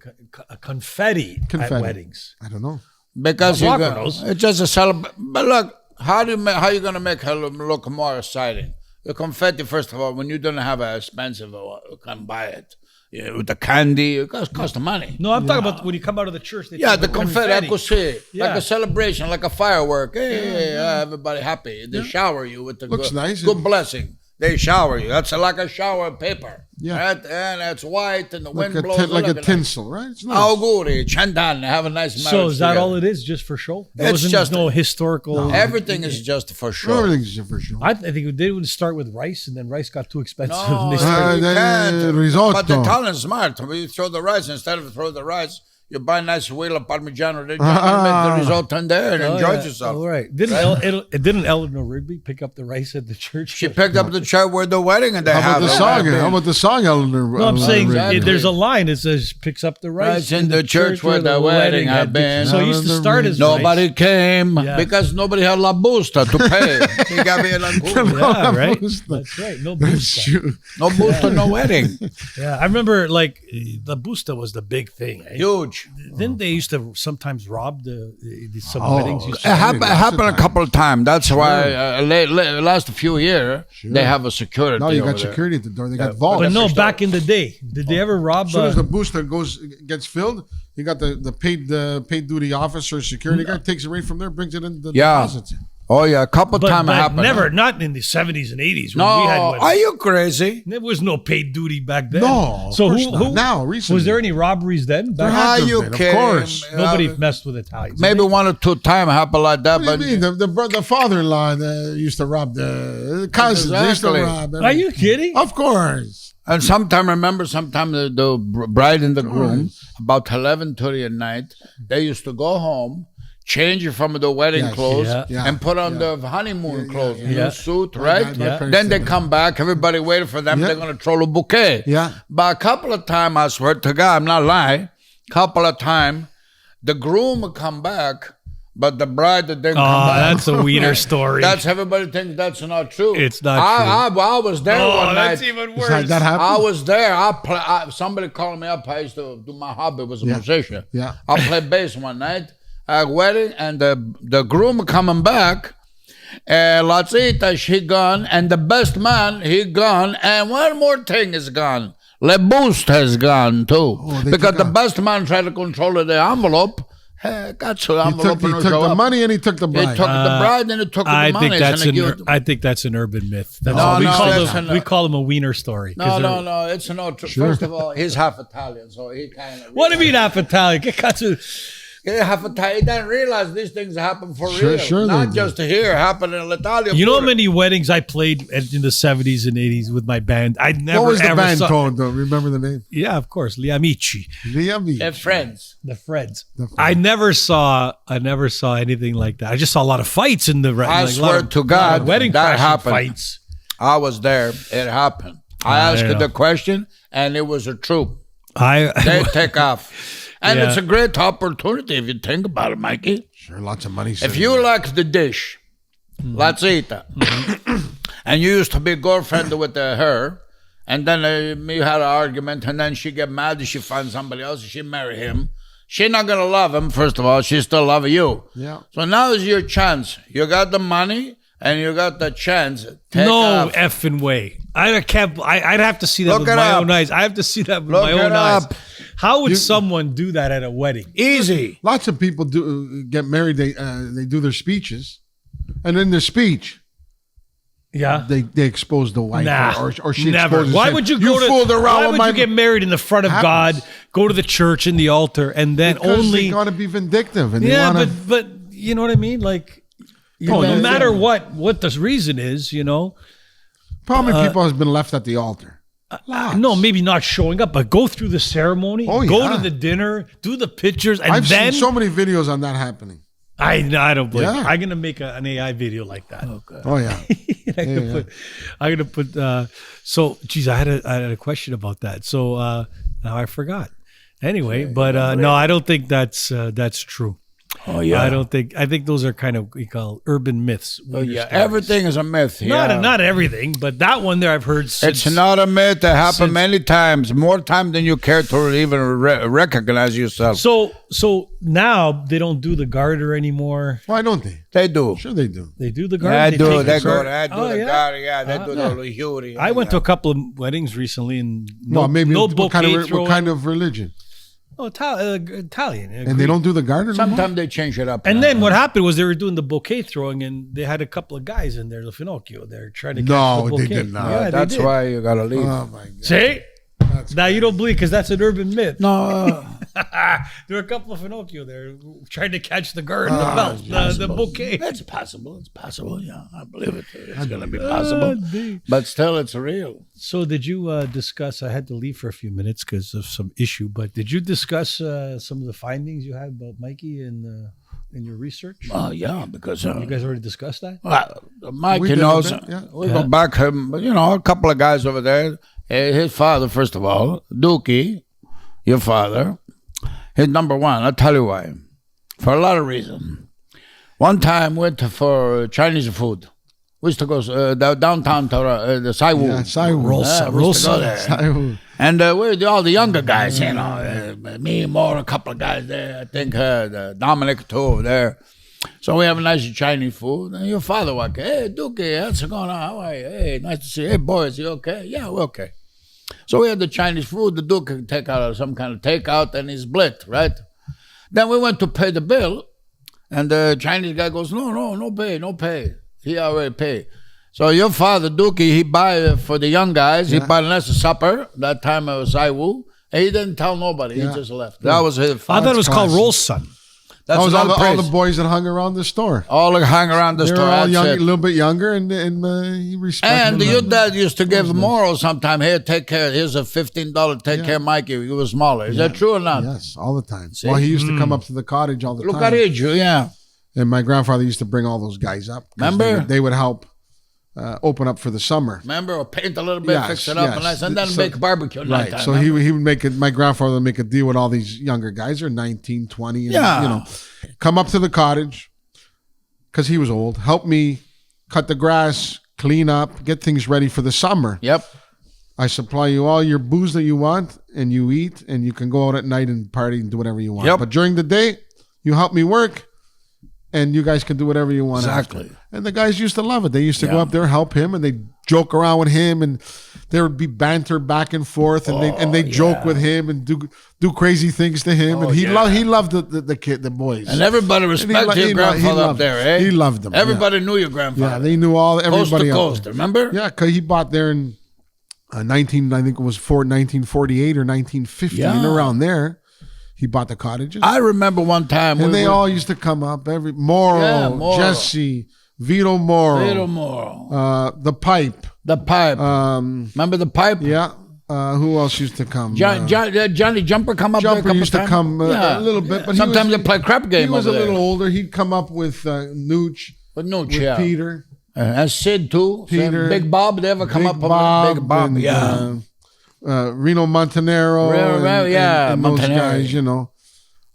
confetti Confetti. at weddings? I don't know. Because Well, you Rocco knows. it's just a celebration. But look, how you going to make her look more exciting? The confetti, first of all, when you don't have an expensive, you can buy it. Yeah, with the candy, it costs money. No, I'm talking about when you come out of the church. They Yeah, throw the confetti, I could see it. Yeah. Like a celebration, like a firework. Hey, everybody happy. They shower you with the Looks good, nice. good blessing. They shower you. That's like a shower of paper. Yeah. Right? And it's white and the Like wind a, blows. like a Look at tinsel, right? It's that. nice. Oh, good. Chandan, have a nice marriage. So is that together. all it is? Just for show? There It's wasn't just- no historical. Everything is just for sure. Everything's for sure. I think they would start with rice, and then rice got too expensive. No, and they you started, can't. risotto. But the Italian's smart. When you throw the rice, instead of throw the rice, you buy a nice wheel of Parmigiano. Then you make the risotto in there and enjoy yourself. All right. Didn't Eleanor Rigby pick up the rice at the church? She picked up the chair where the wedding and they How have about the it. song? How about the song, Eleanor? No, I'm saying Exactly. there's a line that says picks up the rice Rice in the church where the wedding had been. So it used to start as Nobody rice. came Yeah. because nobody had la busta to pay. He got me a la busta. Yeah, right. Busta. That's right. No busta. Shoot. No busta, no wedding. Yeah, I remember like the busta was the big thing. Eh? Huge. Didn't they used to sometimes rob some Oh, weddings? Used It to happened a couple of times. That's why last few years they have a security. Now you over got there. security at the door. They got vault. But no, back in the day, did they ever rob? As soon as the booster gets filled, you got the paid duty officer, security guy takes it right from there, brings it in the Yeah. deposits. Oh yeah, a couple but times it happened. never, not in the 70s and 80s. When No, we had weddings. are you crazy? There was no paid duty back then. No, of so course who, not. who Now, recently. was there any robberies then? There Back- had Are to have you been, of kidding? course. Nobody messed with Italians. did Maybe they? 1 or 2 times happened like that, What but do you mean? The father-in-law used to rob the cousins. They used to Exactly. rob. Are you kidding? Of course. and sometime the bride and the groom about 11:30 at night, they used to go home, change from the wedding Yes. clothes, Yeah. and put on Yeah. the honeymoon clothes, yeah. new suit, My right? God, my Yeah. parents Then they did that. come back, everybody waiting for them. Yeah. They're gonna throw a bouquet. Yeah. But a couple of times, I swear to God, I'm not lying. Couple of times, the groom would come back but the bride that didn't Oh, come back. that's a wiener story. That's everybody thinks that's not true. It's not I was there one night. that's even Is worse. that happened? I was there. Somebody called me up. I used to do my hobby was a musician. Yeah. I played bass one night at a wedding, and the groom coming back. Lazita, she gone, and the best man, he gone, and one more thing is gone. Le Boost has gone too, because the best man tried to control the envelope. Got to the He envelope. took the money and he took the bride. He took the bride and he took the I money. I think that's an urban myth. That's No, we call them a wiener story. No, it's not true. First of all, he's half Italian, so he kind of. What do you mean half Italian? Get cut to. Half Italian. He doesn't realize these things happen for Sure, real. sure Not they just here, happen in Italia. You know how many weddings I played in the 70s and 80s with my band? I never What was the ever band saw. called, though? Remember the name? Yeah, of course, Gli Amici, They're friends. the Freds. The Freds. I never saw anything like that. I just saw a lot of fights in the. I swear to God, wedding that crashing happened. fights. I was there. It happened. I asked know. the question, and it was a truth. I They take off. And Yeah. it's a great opportunity if you think about it, Mikey. Sure, lots of money. If you like the dish, Lazita, and you used to be girlfriend with her, and then you had an argument, and then she get mad and she finds somebody else, and she marry him. She's not going to love him, first of all. She still love you. Yeah. So now is your chance. You got the money, and you got the chance. Take no off. effing way. I'd have to see that Look with it my up. own eyes. I have to see that with Look my it own eyes. up. How would someone do that at a wedding? Easy. Lots of people do get married. They do their speeches, and in their speech, Yeah. they expose the wife, Nah, or she never. exposes. Why him. would you go to? fooled around Why with would my you get married in the front of Happens. God? Go to the church in the altar, and then because only. they gotta be vindictive, and they Yeah, wanna, but you know what I mean. Like, Oh, no yeah, matter yeah. what the reason is, how many people has been left at the altar? Lots. No, maybe not showing up, but go through the ceremony, Oh, go yeah. to the dinner, do the pictures, and I've then seen so many videos on that happening. I don't believe. Yeah. I'm gonna make an AI video like that. Oh yeah, I'm gonna put. So, geez, I had a question about that. So now I forgot. Anyway, but no, I don't think that's true. Oh, yeah. I think those are kind of we call urban myths. Oh, yeah. Everything is a myth. Yeah. Not everything, but that one there I've heard. It's not a myth. It happened many times, more time than you care to even recognize yourself. So now they don't do the garter anymore. why don't they? They do. Sure, they do. They do the garter. Yeah, take they the go. garter. They do Oh, the yeah? garter. Yeah, they do the luxury. I went to a couple of weddings recently, and no, Well, maybe no what bouquet throwing. kind of religion? Oh, Italian. And they don't do the garter. no more? Sometimes they change it up. And then what happened was they were doing the bouquet throwing, and they had a couple of guys in there, the Finocchio. They're trying to catch No, the bouquet. they did not. Yeah, they That's did. why you gotta leave. Oh my god. See? Now you don't believe because that's an urban myth. No, There were a couple of Finocchio there trying to catch the garter, the belt, the bouquet. it's possible. It's possible. Yeah, I believe it. It's gonna be possible. But still, it's real. So did you discuss? I had to leave for a few minutes because of some issue. But did you discuss some of the findings you had about Mikey in your research? Yeah, because You guys already discussed that. Mike, We he did a knows. bit, yeah. We go back, a couple of guys over there. His father, first of all, Dookie, your father, he's number one. I'll tell you why. For a lot of reasons. One time went for Chinese food. We used to go downtown to the Saiwu. Yeah, Saiwu. We used to go there. Saiwu. And we're all the younger guys, me, more, a couple of guys there. I think Dominic too over there. So we have a nice Chinese food. And your father walked, hey, Dookie, how's it going on? How are you? Hey, nice to see you. Hey, boys, you okay? Yeah, we're okay. So we had the Chinese food. The Duke could take out some kind of takeout and he's split, right? Then we went to pay the bill. And the Chinese guy goes, no pay. He already paid. So your father, Dookie, he buy for the young guys. He buy a nice supper. That time it was Saiwu. And he didn't tell nobody. He just left. That was his I father. thought it was called Roll Son. That's That was all another the boys that hung around the store. all hang around the They were store. all That's young, a it. little bit younger, and he respected And them. your dad used to give morals sometime. Here, take care. Here's a $15. Take care of Mikey. He was smaller. Is that true or not? Yes, all the time. Well, he used to come up to the cottage all the Look time. at it, yeah. And my grandfather used to bring all those guys up. 'cause Remember? They would help open up for the summer. Remember, or paint a little bit, Yes, fix it up, yes. and then So- make barbecue night Right. time. So he would make it. My grandfather would make a deal with all these younger guys. They're 19, 20. And, Yeah. come up to the cottage because he was old. Help me cut the grass, clean up, get things ready for the summer. Yep. I supply you all your booze that you want, and you eat, and you can go out at night and party and do whatever you want. Yep. But during the day, you help me work, and you guys can do whatever you want. Exactly. After. And the guys used to love it. They used to go Yeah. up there, help him, and they joke around with him, and there would be banter back and forth, and they joke with him and do crazy things to him, and he loved the kid, the boys. And everybody respected your grandfather up there, eh? He loved them. Everybody knew your grandfather. Yeah, they knew everybody coast to up coast, there. remember? Yeah, because he bought there in 1948 or 1950, and around there, he bought the cottages. I remember one time. And they all used to come up. Morrow, Jesse, Vito Morrow. The Pipe. The Pipe. Remember the Pipe? Yeah. Who else used to come? Johnny Jumper come up there a Jumper couple used to times? come a little bit. But sometimes they play crap game. He was over a little there. older. He'd come up with Nooch. With Nooch, with Peter. And Sid too. Peter. Big Bob. They ever come Big up Bob, Big Bob, and, yeah. Reno Montanaro. And those Montanaro. guys, you know.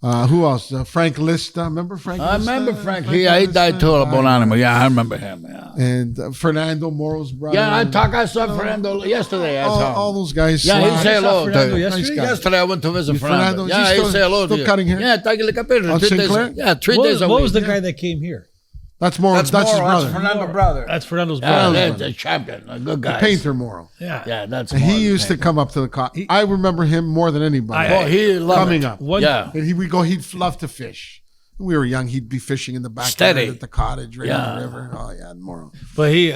Who else? Frank Lista. Remember Frank Lista? I remember Frank. He died too, a bone animal. Yeah, I remember him. Yeah. And Fernando Morrow's brother. Yeah, I saw Fernando yesterday. I saw him. All those guys. Yeah, he say hello. Fernando yesterday? Yesterday I went to visit Fernando. Fernando, Yeah, he say hello to you. Still cutting hair? Yeah, take a look up here. On Sinclair? Yeah, 3 days a week. What was the guy that came here? That's Morrow. That's his brother. That's Fernando's brother. That's Fernando's Yeah, brother. that's a champion. A good guy. Painter Morrow. Yeah. That's And he used to come up to the cottage. I remember him more than anybody. he loved coming it. up. Yeah. And he'd love to fish. When we were young, he'd be fishing in the backyard Steady. at the cottage, right on the river. Oh, yeah, Morrow. But he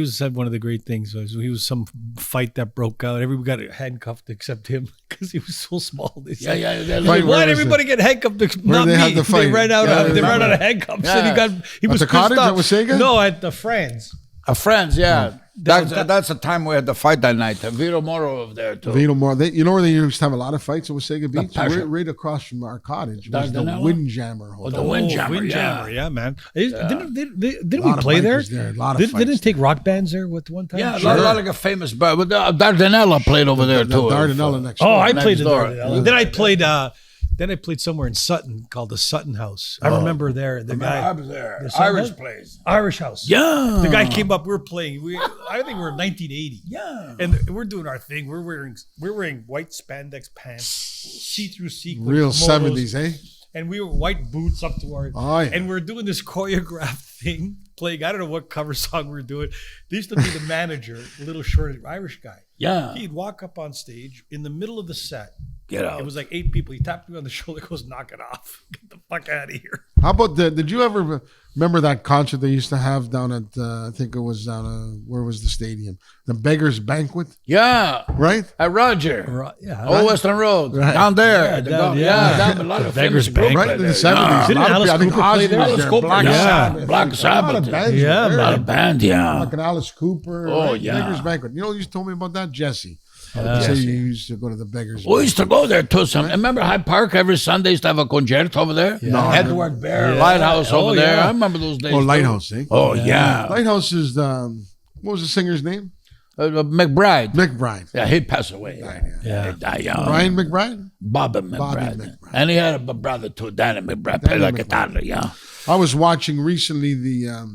said one of the great things was he was some fight that broke out. Everybody got handcuffed except him because he was so small. They said, Fight, why where did is everybody get handcuffed? Not they me. had the fight? They ran out. Yeah, They ran out remember. of handcuffs, Yeah. and he was the cottage pissed at off. Wasaga? No, at the Friends. Friends, yeah. That's the time we had the fight that night. Vito Morrow over there too. Vito Morrow. You know where they used to have a lot of fights at Wasaga Beach? Passion. Right across from our cottage was the Dardanella? Windjammer Oh, the Hotel. Windjammer, yeah, man. Didn't we Lot of play there? bikers there, a lot of Didn't fights it take rock bands there with one time? Yeah, a lot of famous, but Dardanella played over there The too. Dardanella next Oh, door. I played Next the door. Dardanella. Then I played somewhere in Sutton called the Sutton House. I remember there the guy. I was there. The Sutton Irish House? place. Irish House. Yeah. The guy came up. We were playing. I think we were in 1980. Yeah. And we're doing our thing. We're wearing white spandex pants, see-through sequins, Real motos, 70s, eh? and we were white boots up to our. Oh, yeah. And we're doing this choreographed thing, playing. I don't know what cover song we're doing. There used to be the manager, a little short Irish guy. Yeah. He'd walk up on stage in the middle of the set. Get out. It was like 8 people. He tapped me on the shoulder, goes, "Knock it off. Get the fuck out of here." How about did you ever remember that concert they used to have down at, I think it was down, where was the stadium? The Beggars Banquet, Yeah. right? At Roger. Yeah. Old Western Road. Right. Down there. down down a lot of Beggars famous Banquet. Right in the there. 70s. Didn't A lot of Alice people- I think Cooper play Ozzy there? was Alice there. Cooper, Black yeah. Sabbath. Black A lot of Sabbath. bands were Yeah, there. A lot of band, yeah. Like an Alice Cooper. Oh, right? yeah. Beggars Banquet. You know who you told me about that? Jesse. Yeah. So you used to go to the Beggars We used to go there too. Remember Hyde Park every Sunday used to have a concerto over there? No. Edward Bear, Yeah. Lighthouse Oh, over there. yeah. I remember those days. Oh, too. Lighthouse, eh? Oh, yeah. Lighthouse is, what was the singer's name? McBride. McBride. Yeah, he passed away. Yeah. He died young. Brian McBride? Bobby McBride. McBride. And he had a brother too, Danny McBride. Played like guitar, yeah. I was watching recently the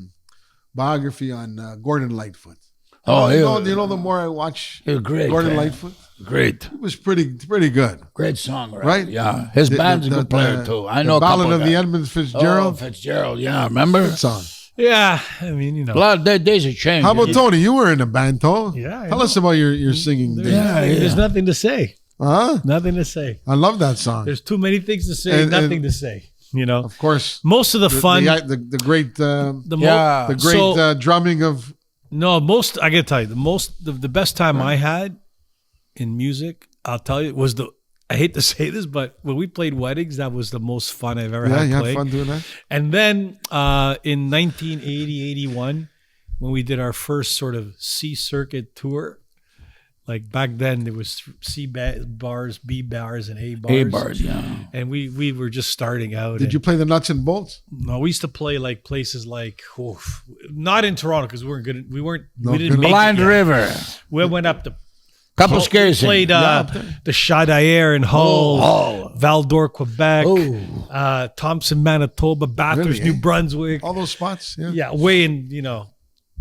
biography on Gordon Lightfoot. Oh, you he know, the more I watch was great. Gordon man. Lightfoot, Great. it was pretty good. Great songwriter. Right? Yeah. His band's a good player too. I know a the couple Ballad of the guys. Edmund Oh, Fitzgerald Fitzgerald, yeah. Remember? song. Yeah. I mean, you know. A lot of days have changed. How about Tony? You were in a band, Tony. Yeah, I Tell know. us about your singing days. There's nothing to say. Huh? Nothing to say. I love that song. There's too many things to say. And- Nothing to say. You know. Of course, Most of the fun. the great, Yeah. the great drumming of. No, I gotta tell you, the best time I had in music, I'll tell you, was I hate to say this, but when we played weddings, that was the most fun I've ever Yeah, had you had playing. fun doing that. And then in 1980, 81, when we did our first sort of C circuit tour, like back then there was C bars, B bars, and A bars. A bars, yeah. And we were just starting out. Did you play the nuts and bolts? No, we used to play like places like not in Toronto because we weren't good. We didn't good. make Blind it yet. River. We went up to Couple scary Played the Chaudière in Hull, Val-d'Or, Quebec, Thompson, Manitoba, Bathurst, New Brunswick. All those spots. Yeah. Yeah, way in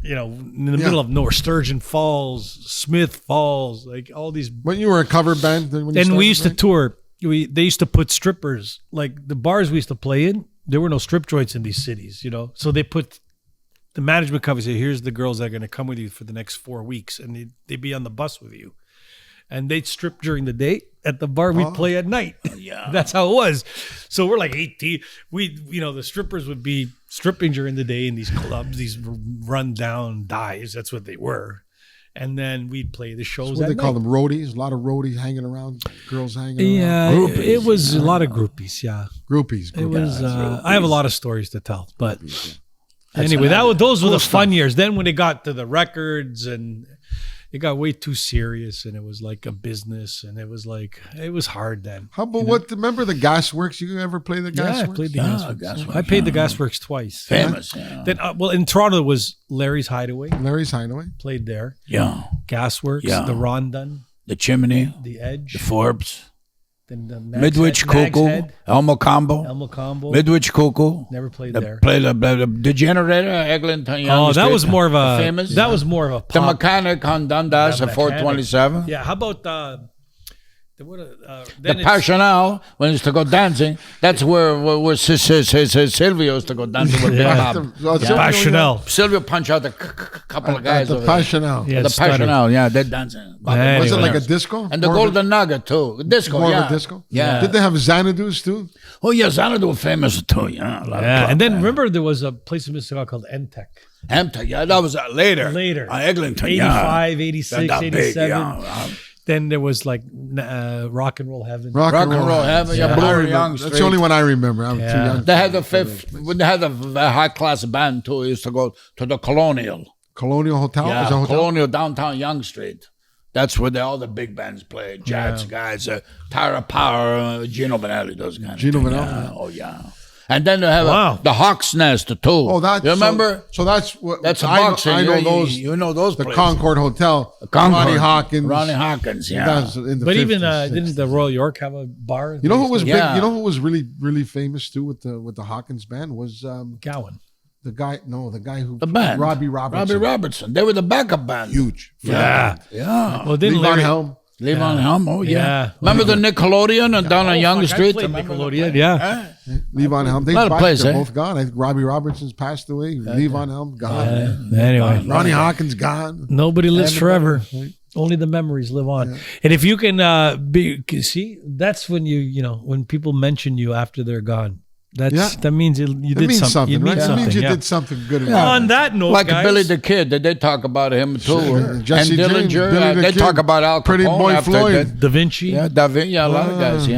in the middle of nowhere, Sturgeon Falls, Smith Falls, like all these. When you were a cover band, And we used to tour. They used to put strippers, like the bars we used to play in. There were no strip joints in these cities, So they put the management company say, "Here's the girls that are going to come with you for the next 4 weeks," and they'd be on the bus with you, and they'd strip during the day at the bar. We'd play at night. Yeah, that's how it was. So we're like 18. The strippers would be stripping during the day in these clubs, these run down dives. That's what they were. And then we'd play the shows. What they call them, roadies. A lot of roadies hanging around, girls hanging around. Yeah, it was a lot of groupies. Yeah, groupies. It was. I have a lot of stories to tell, but anyway, those were the fun years. Then when it got to the records and it got way too serious, and it was like a business, and it was hard then. How about remember the Gasworks? You ever play the Gasworks? Yeah, I played the Gasworks. I played the Gasworks twice. Famous. Yeah. Then, in Toronto was Larry's Hideaway. Larry's Hideaway. Played there. Yeah. Gasworks, the Rondon, the Chimney, the Edge, the Forbes. Then the Midwich Cuckoo, Elmo Combo, Midwich Cuckoo. Never played there. Played the generator, Eglinton. Oh, that was more of a famous. That was more of a pop. The mechanic on Dundas at 427. Yeah. How about the Passional when he used to go dancing? That's where Silvio used to go dancing with Bob. Passional. Silvio punched out a couple of guys. The Passional. Yeah, the Passional. Yeah, they're dancing. Was it like a disco? And the Golden Nugget too. Disco. More of a disco. Yeah. Did they have Xanadu's too? Oh yeah, Xanadu was famous too. Yeah. And then remember there was a place in Mississauga called Emtech. Yeah, that was later. Eglinton. 85, 86, That 87. Then there was like Rock and Roll Heaven. Rock and Roll Heaven. Yeah, Blue Young Street. That's the only one I remember. I'm too young. They had they had a high class band too. Used to go to the Colonial Hotel. Yeah, Is it a hotel? Colonial downtown Yonge Street. That's where all the big bands played. Jazz guys, Tara Power, Gino Vanelli, those guys. Gino Vanelli. Yeah. Oh yeah. And then they have the Hawk's Nest too. Oh, that's you remember? So that's what that's boxing. I know those. You know those. The places. Concord Hotel. Ronnie Hawkins. Yeah. But even didn't the Royal York have a bar? You know who was big? You know who was really famous too with the Hawkins band was Gowan. The guy who the band Robbie Robertson. They were the backup band. Huge. Yeah. Well, didn't Levon Helm. Levon Helm. Oh yeah. Remember the Nickelodeon down on Yonge Street? Nickelodeon. Yeah. Levon Helm. They're both gone. I think Robbie Robertson's passed away. Levon Helm gone. Anyway, Ronnie Hawkins gone. Nobody lives forever. Only the memories live on. And if you can that's when when people mention you after they're gone. That means you did something. Right? That means you did something good. On that note, like guys, Billy the Kid, they talk about him too. Sure. And Jesse Dillinger, James, they talk about Al Capone. Pretty Boy Floyd. Da Vinci. Yeah, Da Vinci. Yeah, a lot of guys.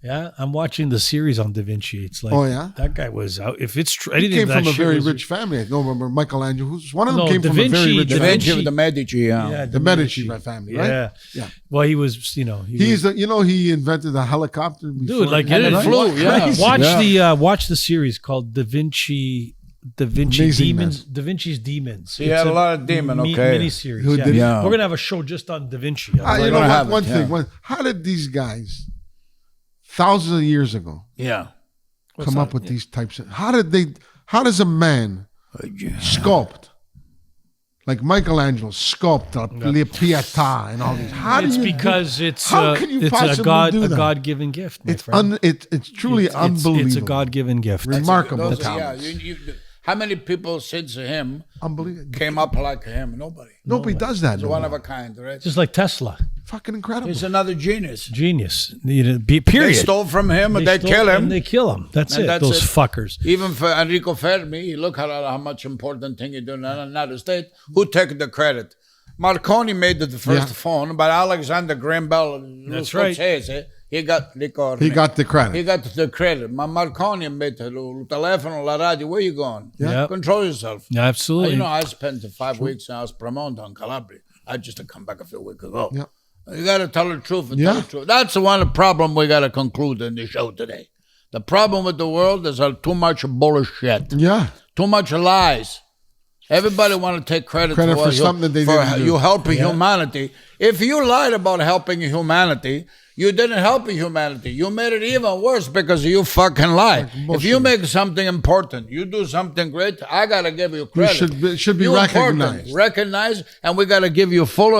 Yeah, I'm watching the series on Da Vinci. It's like, that guy was out. If it's true, he came from a very rich family. I don't remember Michelangelo. One of them came from a very rich family. Da Vinci with the Medici. Yeah, the Medici family. Right? Yeah. Well, he was. He invented the helicopter. Dude, like it flew. Yeah. Watch the series called Da Vinci Demons. Da Vinci's Demons. He had a lot of demon. Miniseries. We're gonna have a show just on Da Vinci. One thing. How did these guys, thousands of years ago, come up with these types of? How does a man sculpt? Like Michelangelo sculpt Le Pietà and all these. Because it's a God-given gift. It's truly unbelievable. It's a God-given gift. Remarkable talent. How many people since him came up like him? Nobody does that. He's one of a kind, right? Just like Tesla. Fucking incredible. He's another genius. Period. They stole from him and they kill him. And they kill him. That's those fuckers. Even for Enrico Fermi, look at how much important thing he did in the United States. Who took the credit? Marconi made the first phone, but Alexander Graham Bell, that's right. He got the credit. He got the credit. Ma Marconi made the telephone, la radio. Where you going? Yeah. Control yourself. Absolutely. I spent 5 weeks in Aspromonte on Calabria. I just come back a few weeks ago. Yeah. You got to tell the truth and tell the truth. That's the one problem we got to conclude in the show today. The problem with the world is too much bullshit. Yeah. Too much lies. Everybody want to take credit for something that they didn't do. You helping humanity. If you lied about helping humanity, you didn't help humanity. You made it even worse because you fucking lied. If you make something important, you do something great, I got to give you credit. You should be recognized. Recognized, and we got to give you full,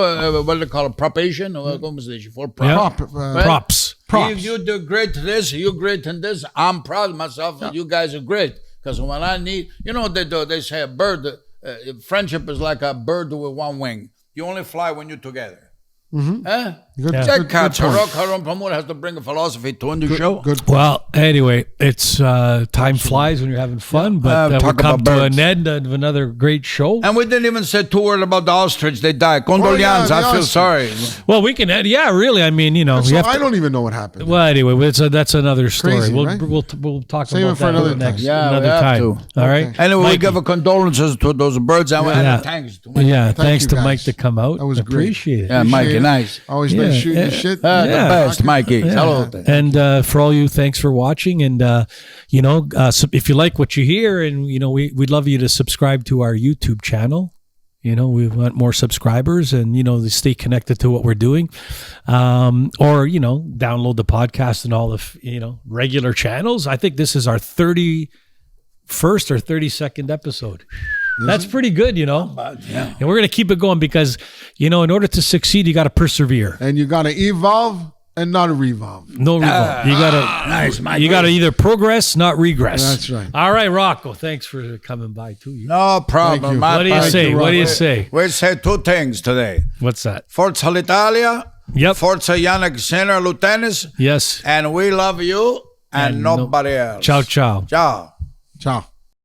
what do they call it, probation? Props. You do great to this, you great in this. I'm proud of myself that you guys are great. Because when I need, you know what they do? They say a bird, friendship is like a bird with one wing. You only fly when you're together. Mm-hmm. Huh? Good Rocco Rompamuro has to bring a philosophy to a new show. Well, anyway, it's time flies when you're having fun, but we've come to an end of another great show. And we didn't even say 2 words about the ostrich. They died. Condolences. I feel sorry. Well, we can end. Yeah, really. I mean, you know, I don't even know what happened. Well, anyway, that's another story. Crazy, we'll talk Save about it for that another time. All right. Anyway, we give a condolences to those birds. And thanks to Mike. Yeah, thanks to Mike to come out. That was great. Appreciate it. Yeah, Mikey, nice. Always nice shooting the shit. The best, Mikey. Hello. And for all you, thanks for watching. And so if you like what you hear, and we'd love you to subscribe to our YouTube channel. We want more subscribers, and to stay connected to what we're doing, or download the podcast and all the regular channels. I think this is our 31st or 32nd episode. That's pretty good, Yeah. And we're going to keep it going because, in order to succeed, you got to persevere. And you got to evolve and not revolve. No revolve. You got to nice, you got to either progress, not regress. That's right. All right, Rocco, thanks for coming by too. No problem. What do you say? What do you say? We say 2 things today. What's that? Forza l'Italia. Yep. Forza Yannick Sinner, Lieutenants. Yes. And we love you and nobody else. Ciao, ciao. Ciao. Ciao.